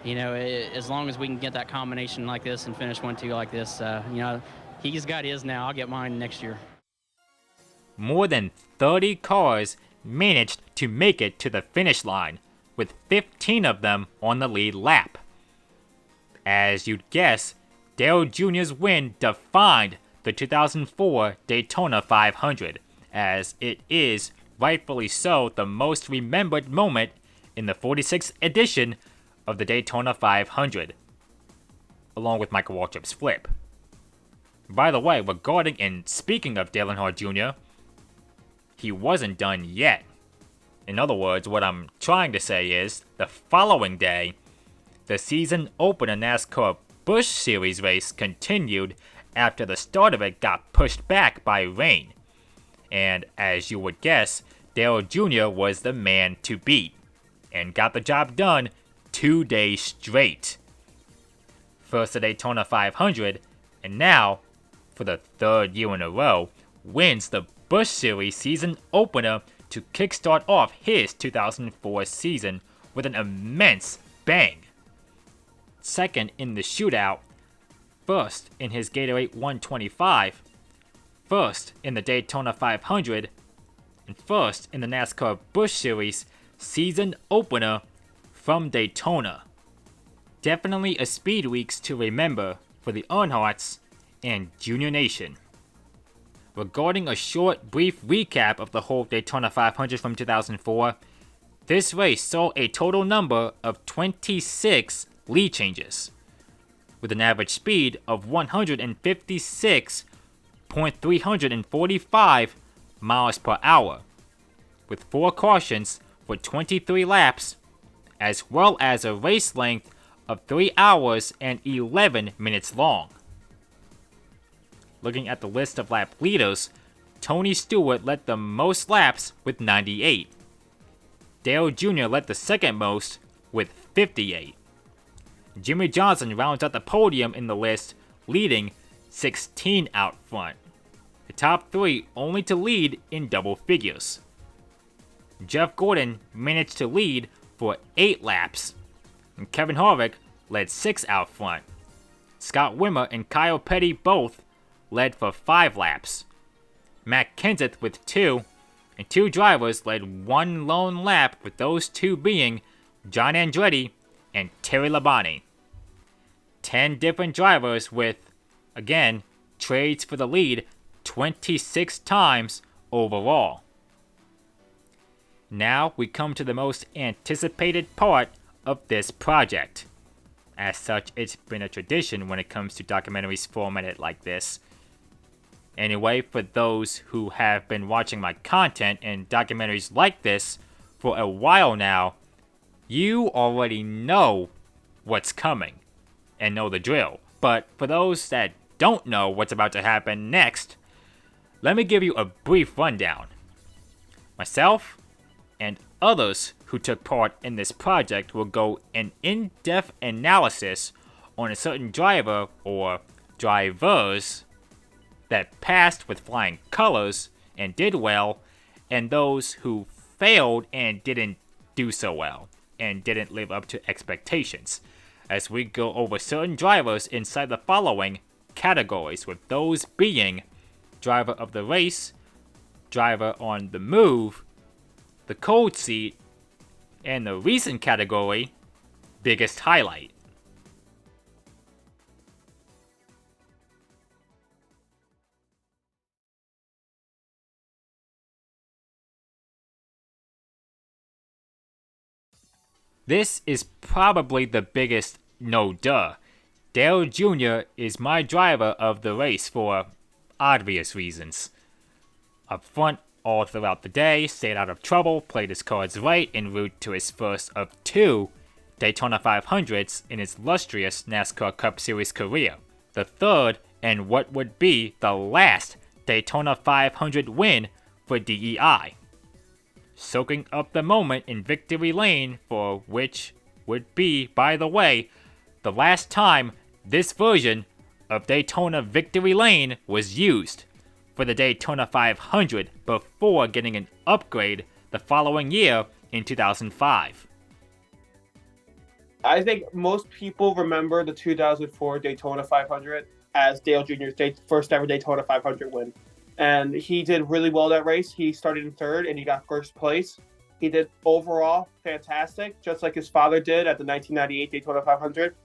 as long as we can get that combination like this and finish 1-2 like this, he's got his now. I'll get mine next year. More than 30 cars managed to make it to the finish line, with 15 of them on the lead lap. As you'd guess, Dale Jr.'s win defined the 2004 Daytona 500, as it is, rightfully so, the most remembered moment in the 46th edition of the Daytona 500, along with Michael Waltrip's flip. By the way, regarding and speaking of Dale Earnhardt Jr., he wasn't done yet. In other words, what I'm trying to say is, the following day, the season opener NASCAR Busch Series race continued after the start of it got pushed back by rain. And as you would guess, Dale Jr. was the man to beat, and got the job done 2 days straight. First the Daytona 500, and now, for the 3rd year in a row, wins the Busch Series season opener to kickstart off his 2004 season with an immense bang. Second in the shootout, first in his Gatorade 125, first in the Daytona 500, and first in the NASCAR Busch Series season opener from Daytona. Definitely a Speed Weeks to remember for the Earnhardts and Junior Nation. Regarding a short, brief recap of the whole Daytona 500 from 2004, this race saw a total number of 26 lead changes, with an average speed of 156.345 miles per hour, with 4 cautions for 23 laps, as well as a race length of 3 hours and 11 minutes long. Looking at the list of lap leaders, Tony Stewart led the most laps with 98. Dale Jr. led the second most with 58. Jimmy Johnson rounds out the podium in the list, leading 16 out front. The top 3 only to lead in double figures. Jeff Gordon managed to lead for 8 laps, and Kevin Harvick led 6 out front. Scott Wimmer and Kyle Petty both led for 5 laps. Matt Kenseth with 2, and 2 drivers led 1 lone lap, with those 2 being John Andretti and Terry Labonte. 10 different drivers with, again, trades for the lead 26 times overall. Now we come to the most anticipated part of this project. As such, it's been a tradition when it comes to documentaries formatted like this. Anyway, for those who have been watching my content and documentaries like this for a while now, you already know what's coming and know the drill. But for those that don't know what's about to happen next, let me give you a brief rundown. Myself and others who took part in this project will go an in-depth analysis on a certain driver or drivers that passed with flying colors and did well, and those who failed and didn't do so well and didn't live up to expectations, as we go over certain drivers inside the following categories, with those being driver of the race, driver on the move, the cold seat, and the recent category, biggest highlight. This is probably the biggest no duh. Dale Jr. is my driver of the race for obvious reasons. Up front, all throughout the day, stayed out of trouble, played his cards right en route to his first of 2 Daytona 500s in his illustrious NASCAR Cup Series career. The third and what would be the last Daytona 500 win for DEI. Soaking up the moment in victory lane, for which would be, by the way, the last time this version of Daytona Victory Lane was used, for the Daytona 500 before getting an upgrade the following year in 2005. I think most people remember the 2004 Daytona 500 as Dale Jr.'s first ever Daytona 500 win. And he did really well that race. He started in 3rd and he got 1st place. He did overall fantastic, just like his father did at the 1998 Daytona 500.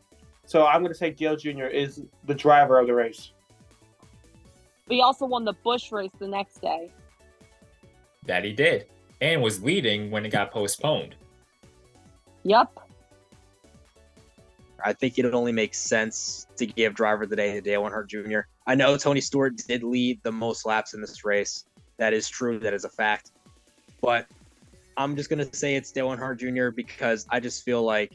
So I'm going to say Dale Jr. is the driver of the race. He also won the Busch race the next day. That he did, and was leading when it got postponed. Yep. I think it only makes sense to give driver of the day to Dale Earnhardt Jr. I know Tony Stewart did lead the most laps in this race. That is true. That is a fact. But I'm just going to say it's Dale Earnhardt Jr. because I just feel like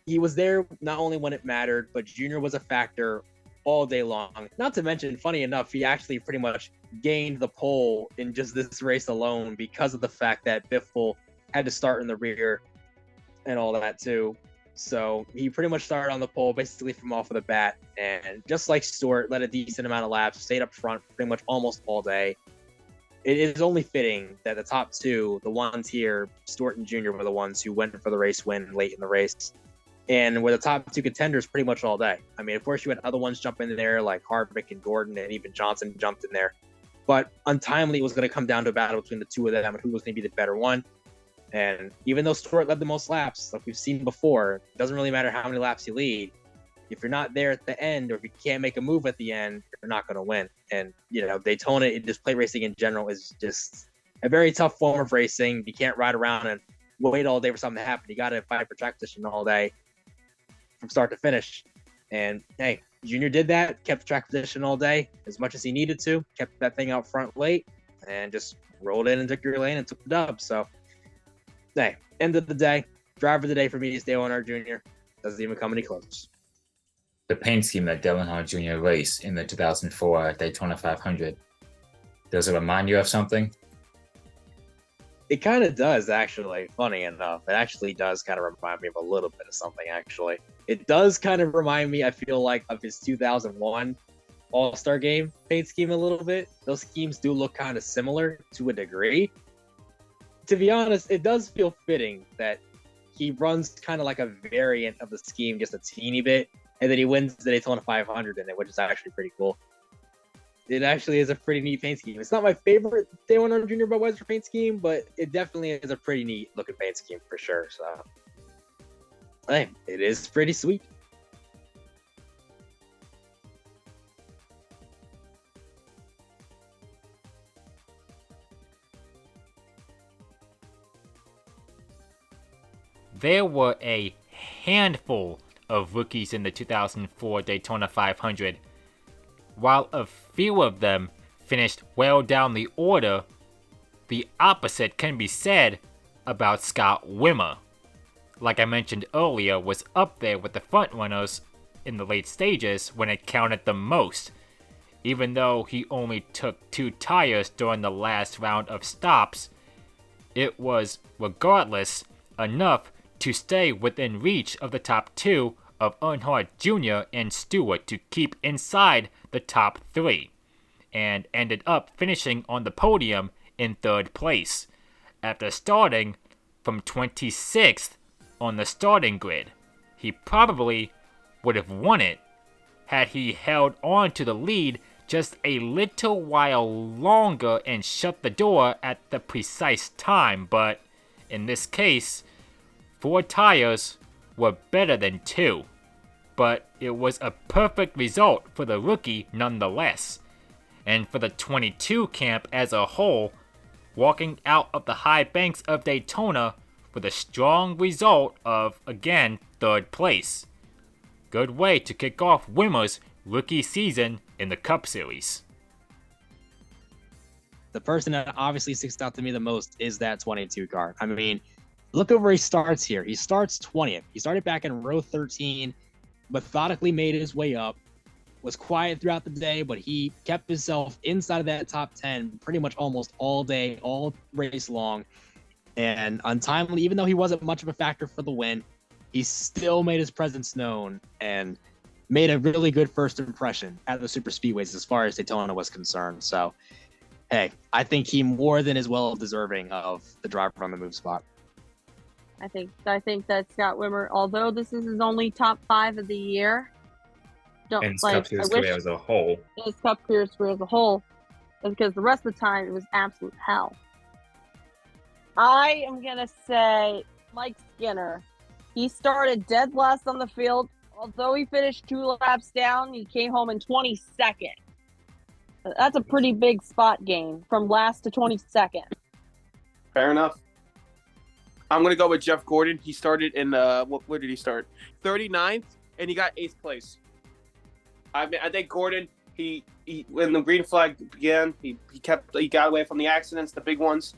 he was there not only when it mattered, but Jr. was a factor all day long. Not to mention, funny enough, he actually pretty much gained the pole in just this race alone because of the fact that Biffle had to start in the rear and all that too. So he pretty much started on the pole basically from off of the bat, and just like Stewart, led a decent amount of laps, stayed up front pretty much almost all day. It is only fitting that the top 2, the ones here, Stewart and Jr., were the ones who went for the race win late in the race, and were the top 2 contenders pretty much all day. I mean, of course, you had other ones jump in there like Harvick and Gordon, and even Johnson jumped in there. But untimely, it was going to come down to a battle between the 2 of them and who was going to be the better one. And even though Stewart led the most laps, like we've seen before, it doesn't really matter how many laps you lead. If you're not there at the end, or if you can't make a move at the end, you're not going to win. And, Daytona, just plate racing in general, is just a very tough form of racing. You can't ride around and wait all day for something to happen. You got to fight for track position all day from start to finish. And, hey, Junior did that, kept the track position all day as much as he needed to, kept that thing out front late, and just rolled in and took your lane and took the dub. So, hey, end of the day, driver of the day for me is Dale Earnhardt Jr. Doesn't even come any close. The paint scheme that Dale Earnhardt Jr. raced in the 2004 Daytona 500, does it remind you of something? It kind of does, actually. Funny enough, it actually does kind of remind me of a little bit of something, actually. It does kind of remind me, I feel like, of his 2001 All-Star Game paint scheme a little bit. Those schemes do look kind of similar to a degree. To be honest, it does feel fitting that he runs kind of like a variant of the scheme just a teeny bit, and then he wins the Daytona 500 in it, which is actually pretty cool. It actually is a pretty neat paint scheme. It's not my favorite Dale Earnhardt Jr. Budweiser paint scheme, but it definitely is a pretty neat looking paint scheme for sure. So, hey, it is pretty sweet. There were a handful of rookies in the 2004 Daytona 500. While a few of them finished well down the order, the opposite can be said about Scott Wimmer. Like I mentioned earlier, was up there with the front runners in the late stages when it counted the most, even though he only took 2 tires during the last round of stops. It was, regardless, enough to stay within reach of the top 2 of Earnhardt Jr. and Stewart to keep inside the top 3, and ended up finishing on the podium in 3rd place, after starting from 26th on the starting grid. He probably would have won it had he held on to the lead just a little while longer and shut the door at the precise time, but in this case, 4 tires were better than 2. But it was a perfect result for the rookie nonetheless. And for the 22 camp as a whole, walking out of the high banks of Daytona with a strong result of, again, 3rd place. Good way to kick off Wimmer's rookie season in the Cup Series. The person that obviously sticks out to me the most is that 22 car. I mean, look at where he starts here. He starts 20th. He started back in row 13, methodically made his way up, was quiet throughout the day, but he kept himself inside of that top 10 pretty much almost all day, all race long, and untimely. Even though he wasn't much of a factor for the win, he still made his presence known and made a really good first impression at the super speedways as far as Daytona was concerned. So, hey, I think he more than is well deserving of the driver on the move spot. I think that Scott Wimmer, although this is his only top 5 of the year, And his Cup Series career as a whole. His Cup Series career as a whole, because the rest of the time it was absolute hell. I am gonna say Mike Skinner. He started dead last on the field. Although he finished 2 laps down, he came home in 22nd. That's a pretty big spot gain from last to 22nd. Fair enough. I'm going to go with Jeff Gordon. He started in, where did he start? 39th, and he got 8th place. I think Gordon, he when the green flag began, he got away from the accidents, the big ones,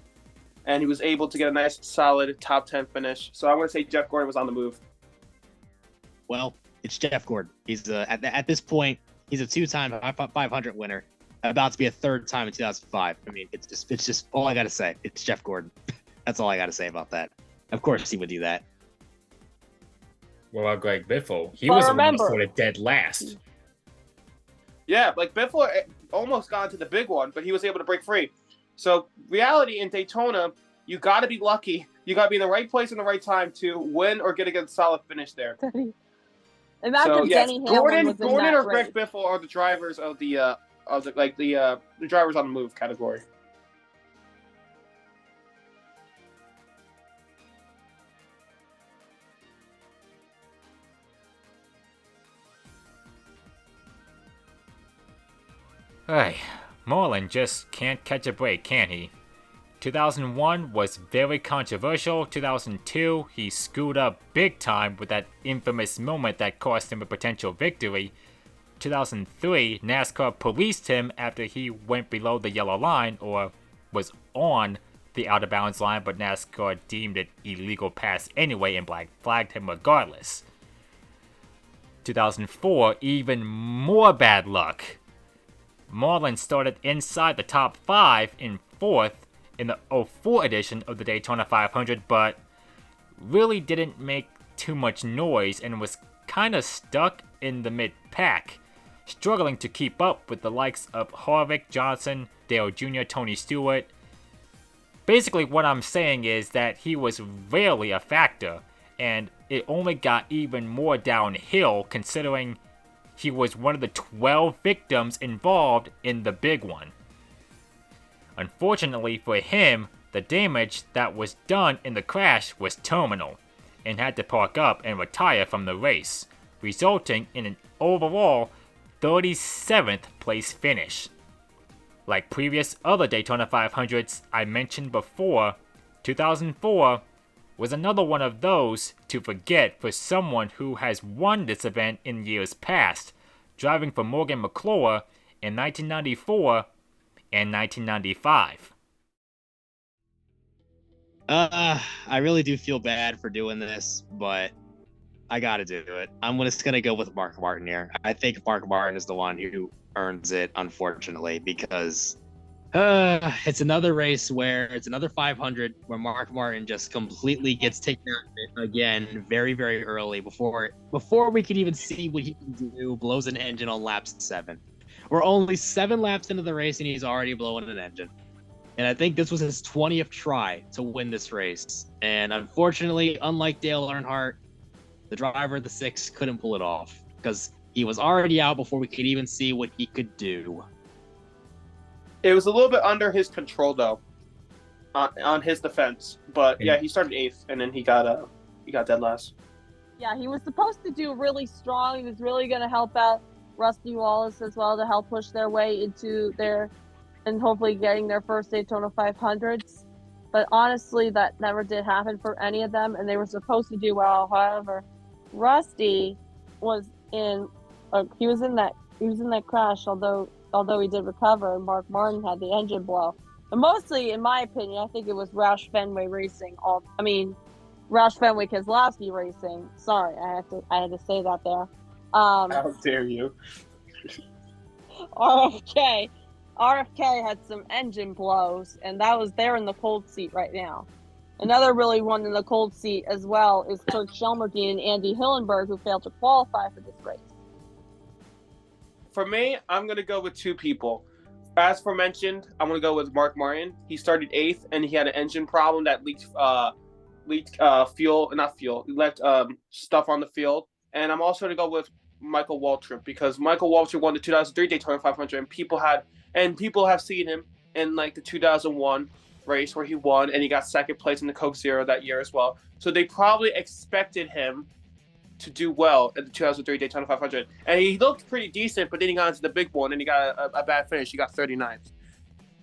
and he was able to get a nice, solid top 10 finish. So I'm going to say Jeff Gordon was on the move. Well, it's Jeff Gordon. He's at this point, he's a 2-time 500 winner, about to be a 3rd time in 2005. I mean, it's just all I got to say. It's Jeff Gordon. That's all I got to say about that. Of course he would do that. What about Greg Biffle? He was the one that started dead last. Yeah, like Biffle almost got into the big one, but he was able to break free. So reality in Daytona, you got to be lucky. You got to be in the right place in the right time to win or get a good solid finish there. Imagine Denny Hamlin was Gordon or race. Greg Biffle are the drivers of the drivers on the move category. Hey, Marlin just can't catch a break, can he? 2001 was very controversial. 2002, he screwed up big time with that infamous moment that cost him a potential victory. 2003, NASCAR policed him after he went below the yellow line, or was on the out of bounds line, but NASCAR deemed it illegal pass anyway and flagged him regardless. 2004, even more bad luck. Marlin started inside the top 5 in 4th in the 04 edition of the Daytona 500, but really didn't make too much noise and was kinda stuck in the mid-pack, struggling to keep up with the likes of Harvick, Johnson, Dale Jr., Tony Stewart. Basically what I'm saying is that he was rarely a factor, and it only got even more downhill considering he was one of the 12 victims involved in the big one. Unfortunately for him, the damage that was done in the crash was terminal, and had to park up and retire from the race, resulting in an overall 37th place finish. Like previous other Daytona 500s I mentioned before, 2004 was another one of those to forget for someone who has won this event in years past, driving for Morgan McClure in 1994 and 1995. I really do feel bad for doing this, but I gotta do it. I'm just gonna go with Mark Martin here. I think Mark Martin is the one who earns it, unfortunately, because it's another race where it's another 500 where Mark Martin just completely gets taken out of it again very, very early before we can even see what he can do. Blows an engine on lap 7. We're only 7 laps into the race and he's already blowing an engine. And I think this was his 20th try to win this race. And unfortunately, unlike Dale Earnhardt, the driver of the 6 couldn't pull it off because he was already out before we could even see what he could do. It was a little bit under his control, though, on his defense. But yeah, he started 8th, and then he got dead last. Yeah, he was supposed to do really strong. He was really going to help out Rusty Wallace as well to help push their way into their, and hopefully getting their first Daytona 500s. But honestly, that never did happen for any of them, and they were supposed to do well. However, Rusty was in that crash, although he did recover, and Mark Martin had the engine blow. But mostly, in my opinion, I think it was Roush Fenway Racing. Roush Fenway Keselowski Racing. Sorry, I had to say that there. How dare you? RFK had some engine blows, and they're in the cold seat right now. Another really one in the cold seat as well is Kirk Shelmerdine and Andy Hillenberg, who failed to qualify for this race. For me, I'm going to go with 2 people. As mentioned, I'm going to go with Mark Martin. He started 8th, and he had an engine problem that leaked stuff on the field. And I'm also going to go with Michael Waltrip, because Michael Waltrip won the 2003 Daytona 500, and people have seen him in like the 2001 race where he won, and he got 2nd place in the Coke Zero that year as well. So they probably expected him to do well at the 2003 Daytona 500, and he looked pretty decent. But then he got into the big one, and he got a bad finish. He got 39th.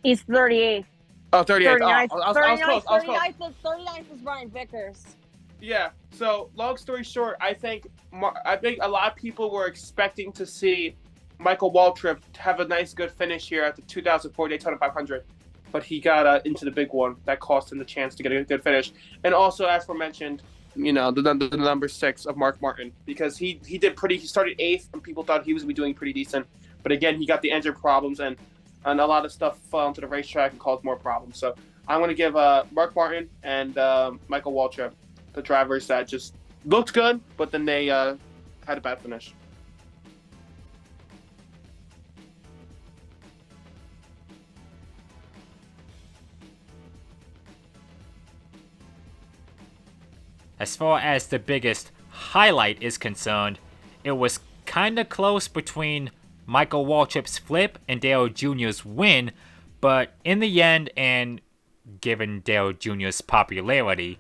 He's 38th. Oh, 38th. 39th. I was close. 39th was Brian Vickers. Yeah. So long story short, I think a lot of people were expecting to see Michael Waltrip have a nice, good finish here at the 2004 Daytona 500, but he got into the big one that cost him the chance to get a good finish. And also, as mentioned, the number 6 of Mark Martin, because he started 8th, and people thought he was going to be doing pretty decent. But again, he got the engine problems, and a lot of stuff fell into the racetrack and caused more problems. So I'm going to give Mark Martin and Michael Waltrip, the drivers that just looked good, but then they had a bad finish. As far as the biggest highlight is concerned, it was kinda close between Michael Waltrip's flip and Dale Jr.'s win, but in the end, and given Dale Jr.'s popularity,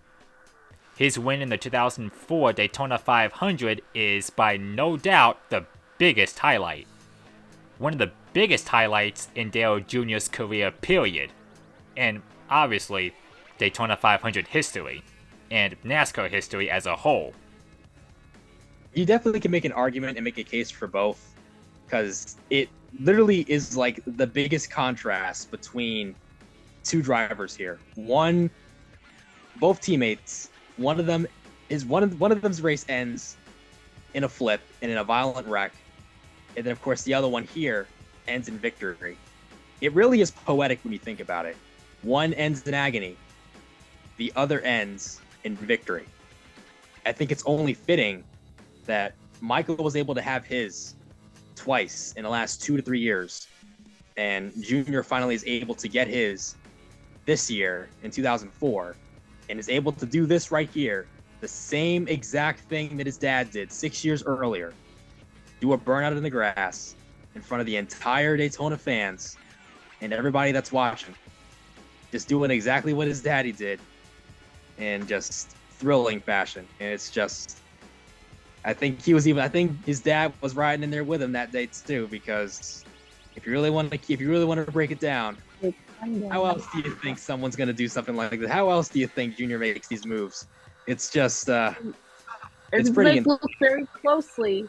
his win in the 2004 Daytona 500 is by no doubt the biggest highlight. One of the biggest highlights in Dale Jr.'s career period, and obviously Daytona 500 history, and NASCAR history as a whole. You definitely can make an argument and make a case for both, because it literally is like the biggest contrast between two drivers here. Both teammates, one of them's race ends in a flip and in a violent wreck, and then of course the other one here ends in victory. It really is poetic when you think about it. One ends in agony, the other ends in victory. I think it's only fitting that Michael was able to have his twice in the last 2 to 3 years, and Junior finally is able to get his this year in 2004, and is able to do this right here, the same exact thing that his dad did 6 years earlier. Do a burnout in the grass in front of the entire Daytona fans and everybody that's watching. Just doing exactly what his daddy did in just thrilling fashion. And it's just, I think his dad was riding in there with him that day too, because if you really want to break it down, how else do you think someone's going to do something like that? How else do you think Junior makes these moves? It's just, it's pretty. Look very closely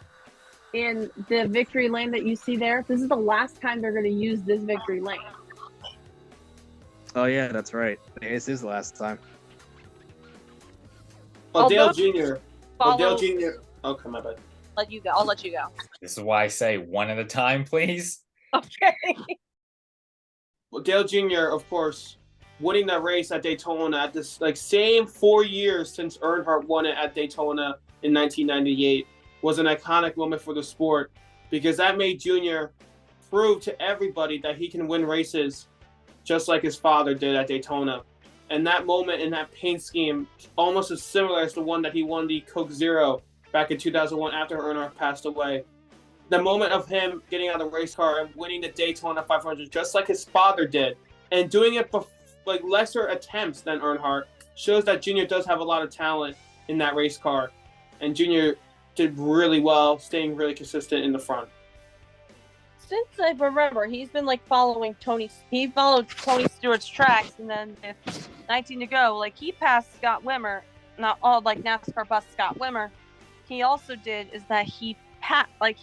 in the victory lane that you see there. This is the last time they're going to use this victory lane. Oh yeah, that's right. This is the last time. Well, Dale Jr. Oh, come on, bud. Let you go. I'll let you go. This is why I say one at a time, please. Okay. Well, Dale Jr., of course, winning that race at Daytona at this same 4 years since Earnhardt won it at Daytona in 1998 was an iconic moment for the sport, because that made Junior prove to everybody that he can win races just like his father did at Daytona. And that moment in that paint scheme, almost as similar as the one that he won the Coke Zero back in 2001 after Earnhardt passed away. The moment of him getting out of the race car and winning the Daytona 500 just like his father did, and doing it lesser attempts than Earnhardt, shows that Junior does have a lot of talent in that race car. And Junior did really well, staying really consistent in the front. Since I remember, he's been following Tony. He followed Tony Stewart's tracks, and then with 19 to go, he passed Scott Wimmer. Not all NASCAR passed Scott Wimmer. He also did is that he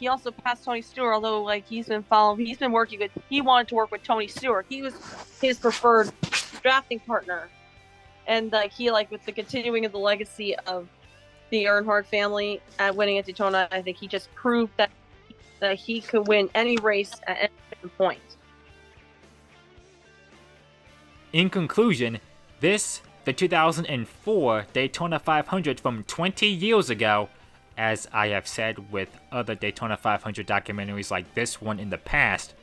also passed Tony Stewart. Although he's been working with. He wanted to work with Tony Stewart. He was his preferred drafting partner, and with the continuing of the legacy of the Earnhardt family at winning at Daytona, I think he just proved that he could win any race at any given point. In conclusion, the 2004 Daytona 500 from 20 years ago, as I have said with other Daytona 500 documentaries like this one in the past,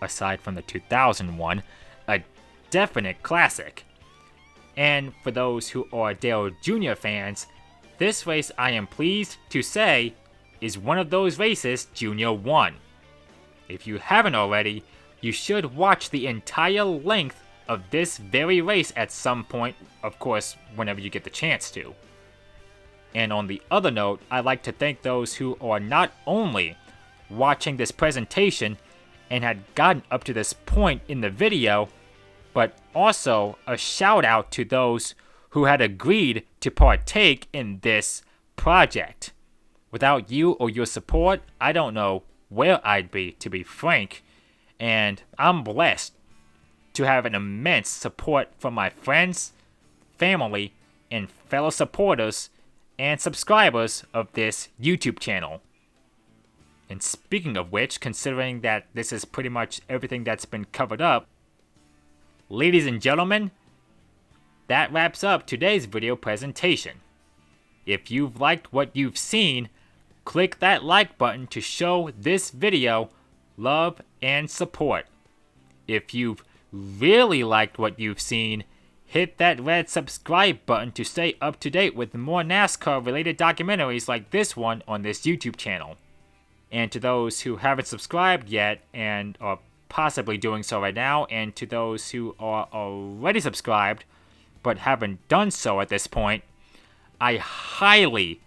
aside from the 2001, a definite classic. And for those who are Dale Jr. fans, this race, I am pleased to say, is one of those races Junior won. If you haven't already, you should watch the entire length of this very race at some point, of course, whenever you get the chance to. And on the other note, I'd like to thank those who are not only watching this presentation and had gotten up to this point in the video, but also a shout out to those who had agreed to partake in this project. Without you or your support, I don't know where I'd be, to be frank, and I'm blessed to have an immense support from my friends, family, and fellow supporters and subscribers of this YouTube channel. And speaking of which, considering that this is pretty much everything that's been covered up, ladies and gentlemen, that wraps up today's video presentation. If you've liked what you've seen, click that like button to show this video love and support. If you've really liked what you've seen, hit that red subscribe button to stay up to date with more NASCAR related documentaries like this one on this YouTube channel. And to those who haven't subscribed yet and are possibly doing so right now, and to those who are already subscribed but haven't done so at this point, I highly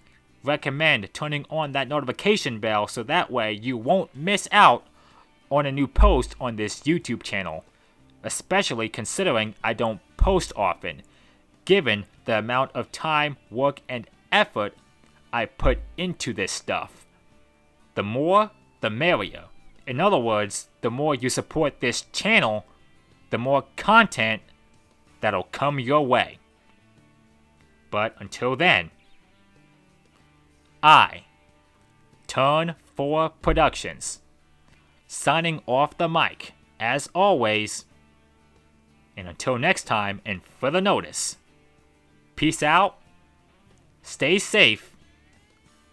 recommend turning on that notification bell so that way you won't miss out on a new post on this YouTube channel, especially considering I don't post often, given the amount of time, work, and effort I put into this stuff. The more, the merrier. In other words, the more you support this channel, the more content that'll come your way. But until then, I, Turn 4 Productions, signing off the mic, as always, and until next time and further notice, peace out, stay safe,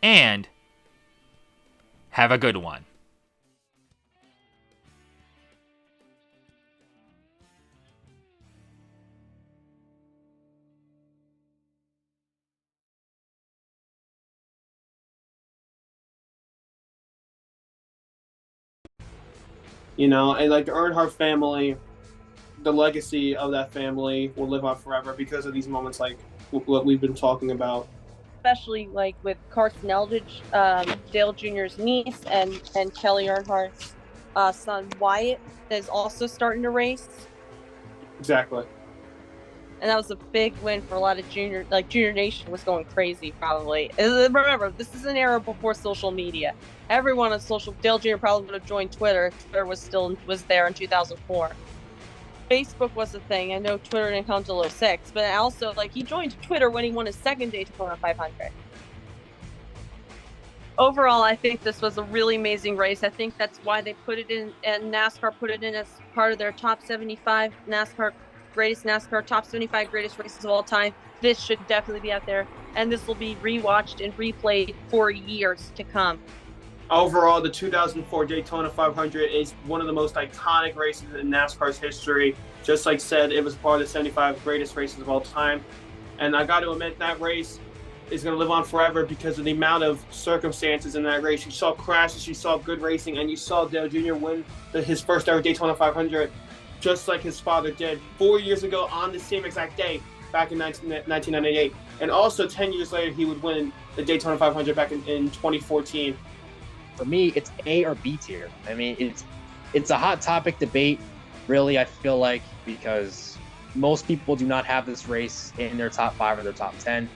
and have a good one. You know, and like the Earnhardt family, the legacy of that family will live on forever because of these moments like what we've been talking about. Especially like with Carson Eldridge, Dale Jr.'s niece, and Kelly Earnhardt's son Wyatt is also starting to race. Exactly. And that was a big win for a lot of Junior Nation was going crazy probably. And remember, this is an era before social media. Everyone on Dale Jr. probably would have joined Twitter. Twitter was there in 2004. Facebook was a thing. I know Twitter didn't come until 06, but also like he joined Twitter when he won his second Daytona 500. Overall, I think this was a really amazing race. I think that's why they put it in, and NASCAR put it in as part of their top 75 top 75 greatest races of all time. This should definitely be out there, and this will be rewatched and replayed for years to come. Overall, the 2004 Daytona 500 is one of the most iconic races in NASCAR's history. Just like said, it was part of the 75 greatest races of all time. And I got to admit, that race is going to live on forever because of the amount of circumstances in that race. You saw crashes, you saw good racing, and you saw Dale Jr. win his first ever Daytona 500, just like his father did 4 years ago on the same exact day back in 1998. And also 10 years later, he would win the Daytona 500 back in 2014. For me, it's A or B tier. I mean, it's a hot topic debate, really, I feel like, because most people do not have this race in their top 5 or their top 10.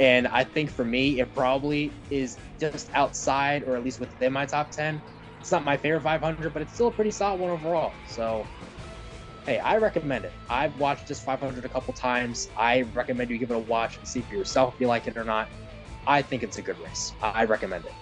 And I think for me, it probably is just outside or at least within my top 10. It's not my favorite 500, but it's still a pretty solid one overall. So, hey, I recommend it. I've watched this 500 a couple times. I recommend you give it a watch and see for yourself if you like it or not. I think it's a good race. I recommend it.